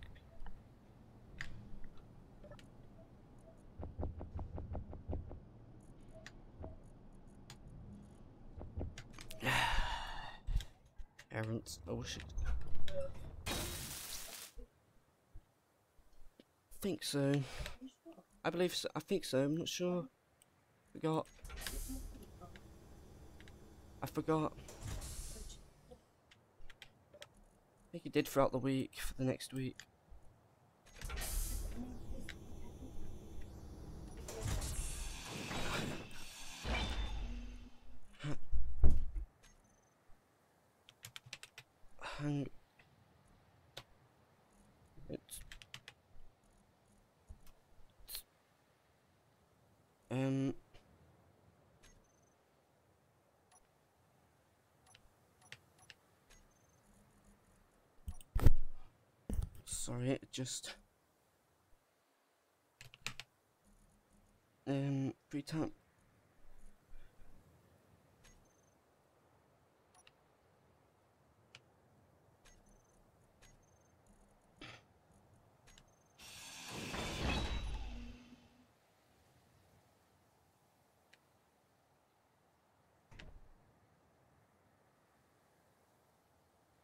[SPEAKER 1] Errands. I wish it... I think so. I believe so. I think so. I'm not sure. I forgot. I think he did throughout the week for the next week. Hang. It's sorry, it just 3 times.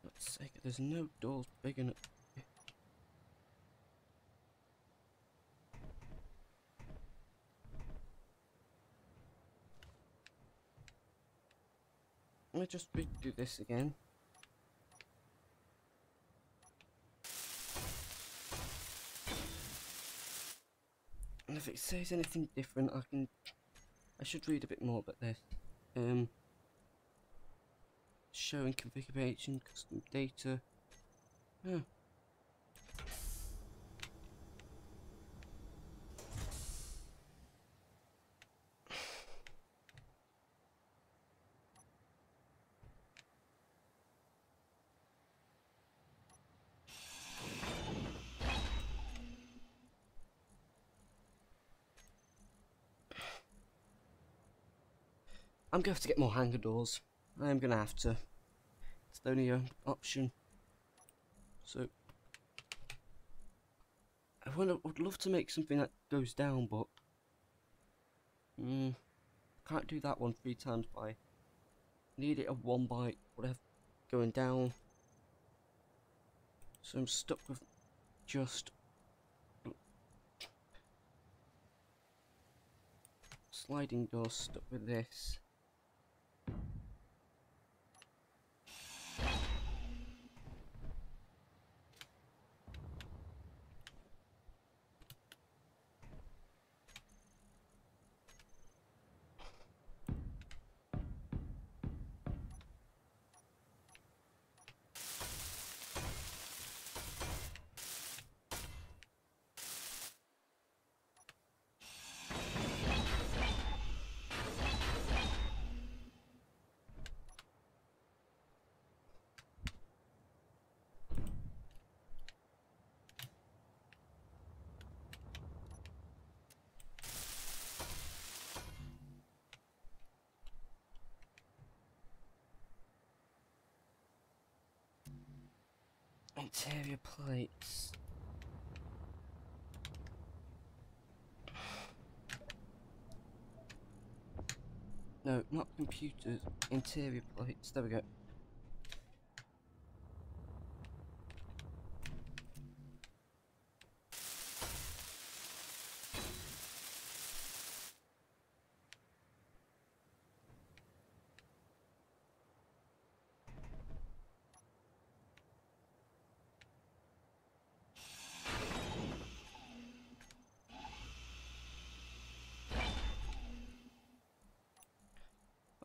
[SPEAKER 1] Let's say there's no doors big enough. Let me just redo this again. And if it says anything different, I should read a bit more about this. Showing configuration, custom data. Huh. I'm going to have to get more hanger doors. I am going to have to. It's the only option. So, would love to make something that goes down, but can't do that one 3 times by. Need it a 1 by whatever going down. So I'm stuck with just sliding doors, stuck with this. Interior plates. No, not computers. Interior plates. There we go.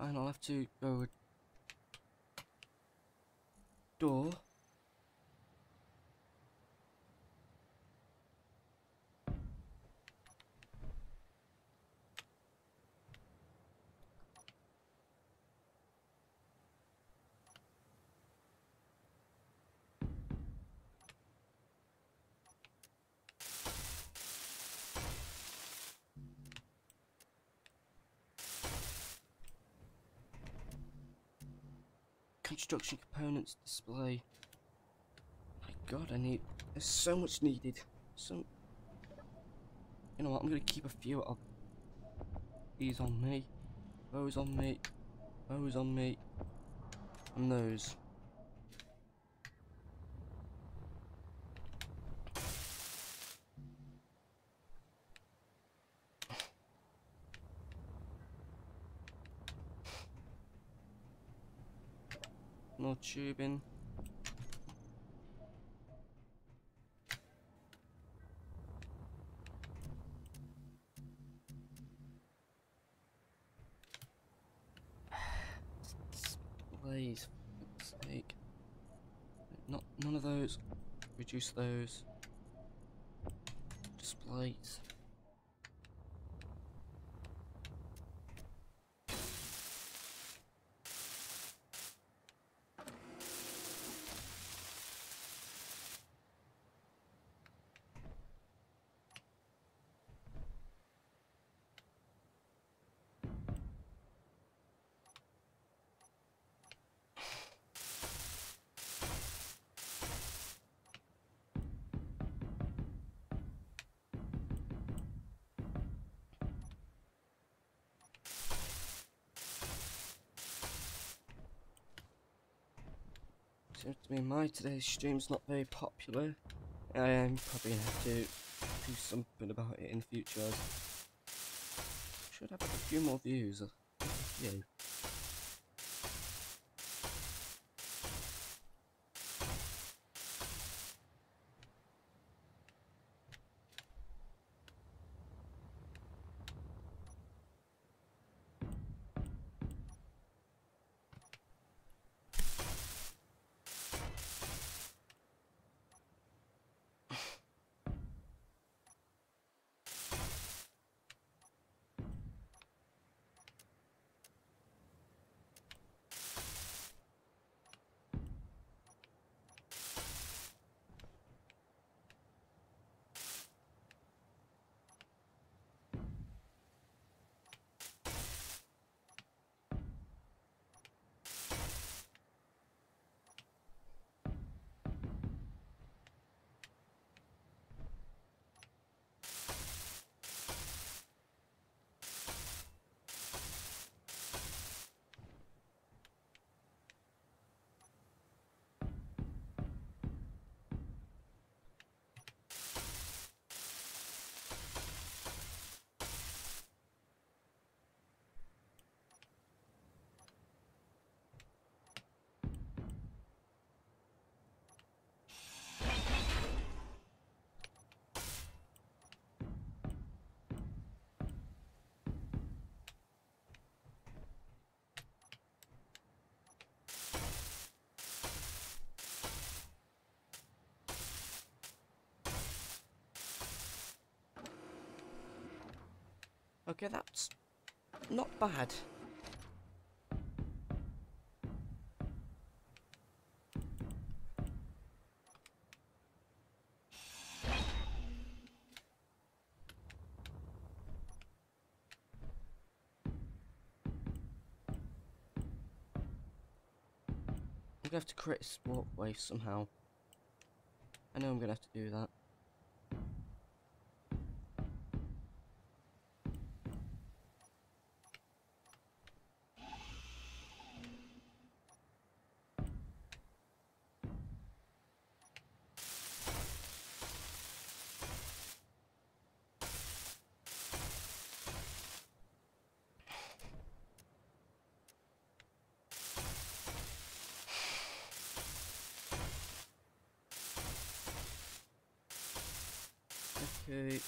[SPEAKER 1] And I'll have to go with door. Construction components display. My god, there's so much needed. So, you know what, I'm gonna keep a few of these on me. Those on me. Those on me. And those. More tubing. Displays, for fuck's sake. None of those. Reduce those. Displays. Seems to me my today's stream's not very popular. I am probably gonna have to do something about it in the future. Should have a few more views. Yeah. Okay, that's not bad. I'm gonna have to create a walkway somehow. I know I'm gonna have to do that. Okay.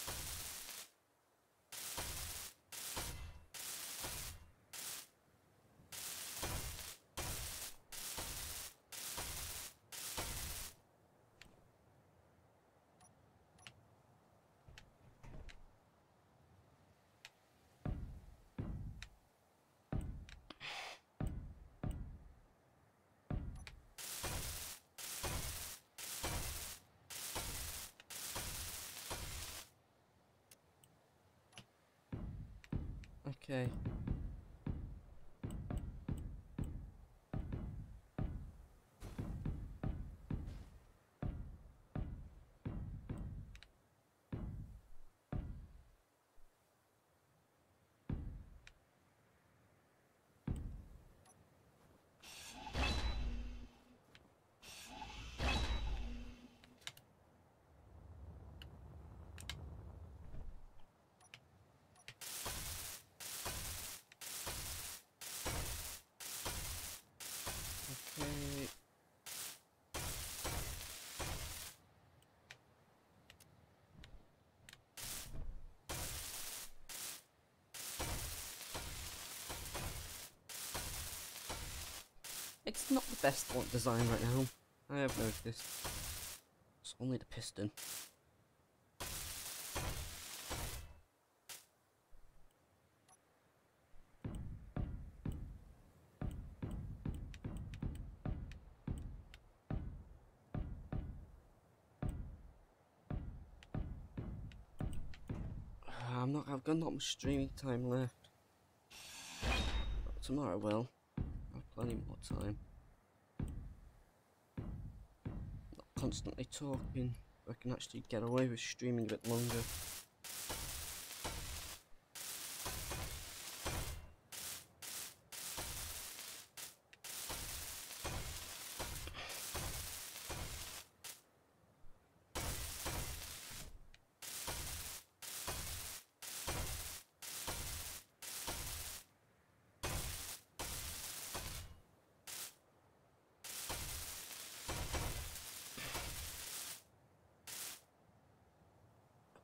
[SPEAKER 1] Okay. Okay. It's not the best font design right now. I have noticed. It's only the piston. I've got not much streaming time left. But tomorrow I will. I'll have plenty more time. Not constantly talking. I can actually get away with streaming a bit longer.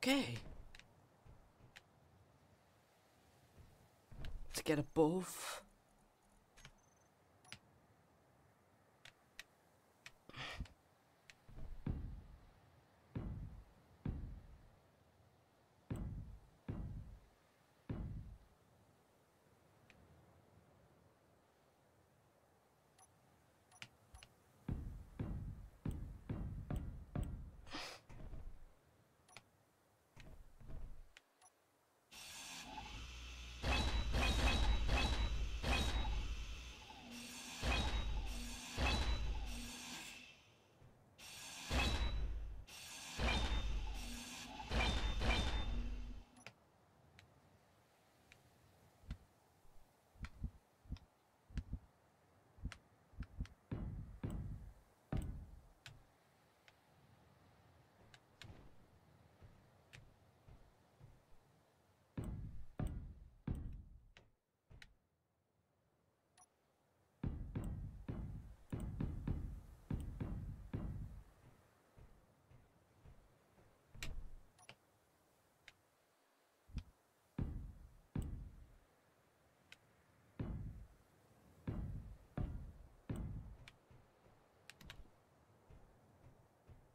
[SPEAKER 1] Okay. To get above.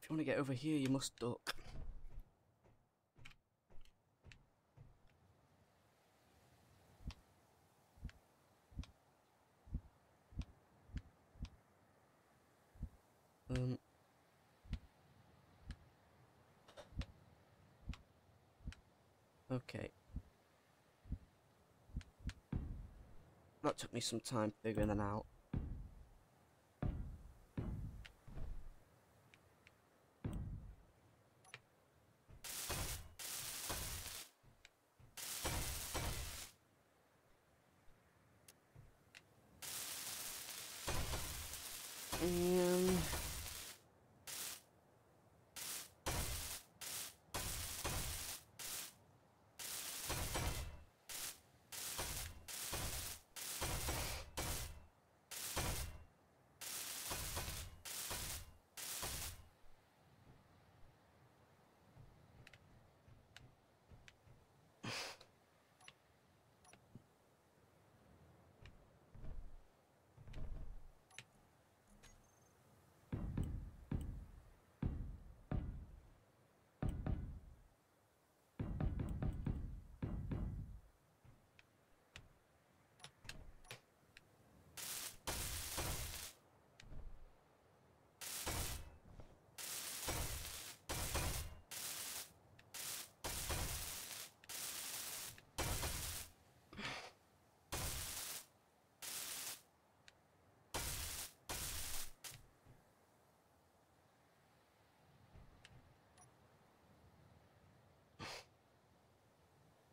[SPEAKER 1] If you want to get over here, you must duck. Okay. That took me some time figuring that out.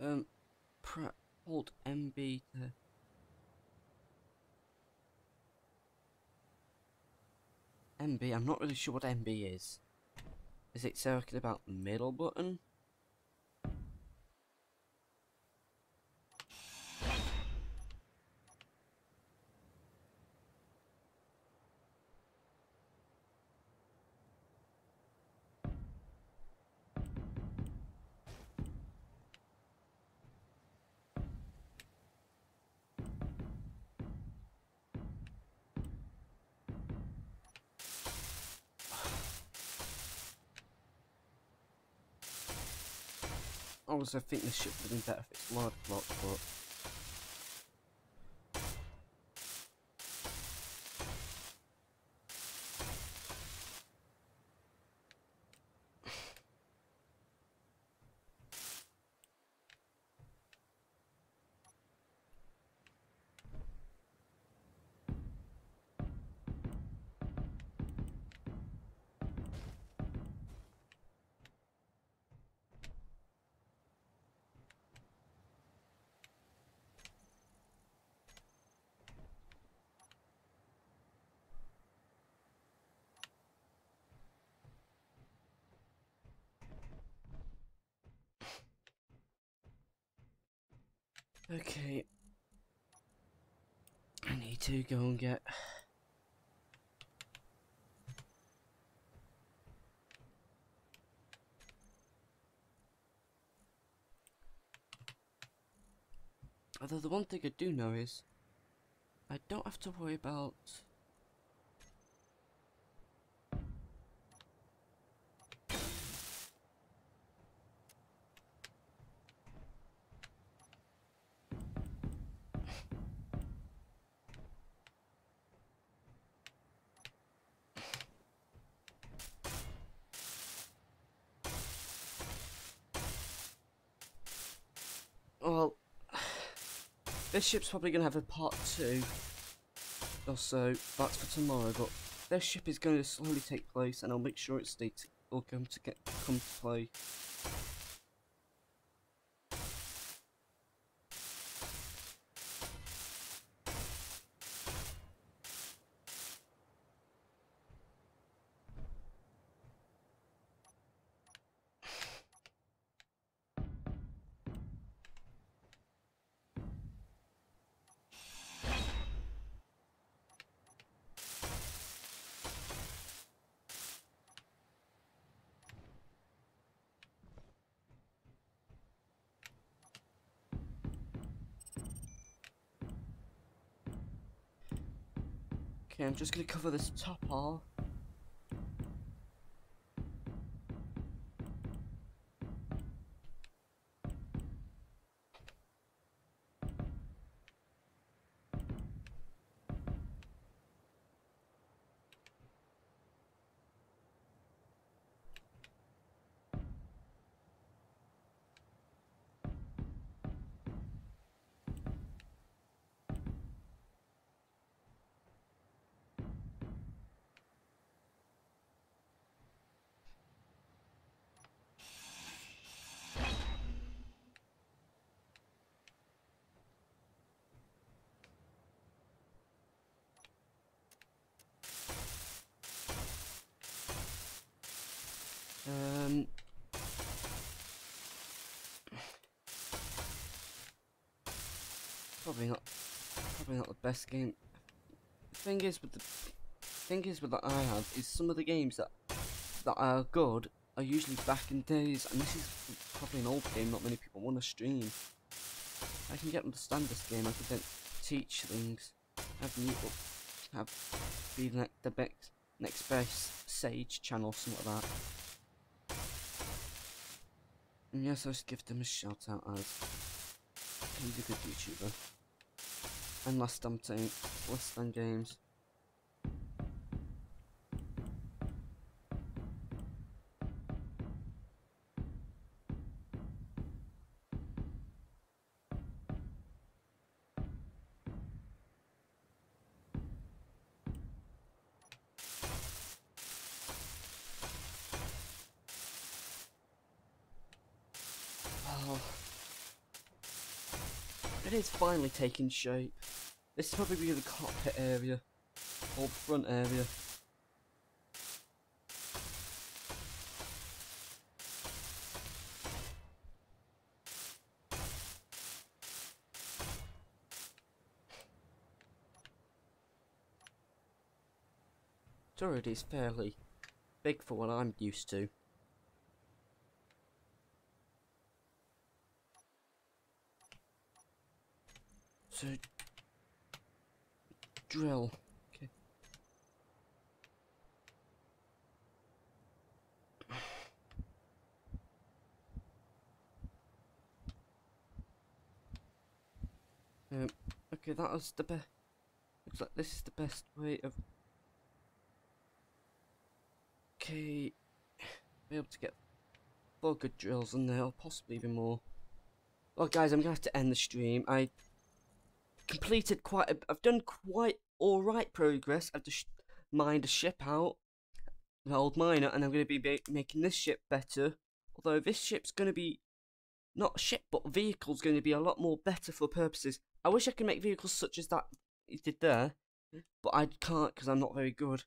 [SPEAKER 1] And hold MB to MB. I'm not really sure what MB is. Is it talking about the middle button? I also think this should have been better if it's large block, but okay. I need to go and get Although the one thing I do know is I don't have to worry about well, this ship's probably going to have a part 2 or so, that's for tomorrow, but this ship is going to slowly take place and I'll make sure it's will come to play. Okay, I'm just going to cover this top half. Probably not the best game. The thing is with that I have is some of the games that are good are usually back in days, and this is probably an old game not many people want to stream. I can get understand this game. I can then teach things. Be the next best Sage channel, something like that. And yes, I'll just give them a shout out as he's a good YouTuber. And Last Stand Games. It is finally taking shape. This is probably the cockpit area, or the front area. It already is fairly big for what I'm used to. So, drill. Okay. Okay, that was the best. Looks like this is the best way of. Okay, be able to get 4 good drills in there, or possibly even more. Well, guys, I'm gonna have to end the stream. I've done quite alright progress. I've just mined a ship out, the old miner, and I'm going to be making this ship better. Although this ship's going to be, not a ship, but vehicle's going to be a lot more better for purposes. I wish I could make vehicles such as that you did there, but I can't because I'm not very good.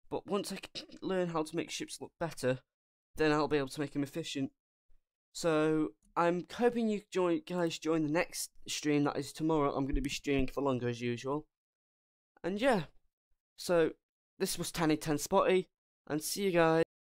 [SPEAKER 1] But once I can learn how to make ships look better, then I'll be able to make them efficient. So I'm hoping you guys join the next stream, that is tomorrow. I'm going to be streaming for longer as usual. And yeah, so this was Tiny10 Spotty, and see you guys.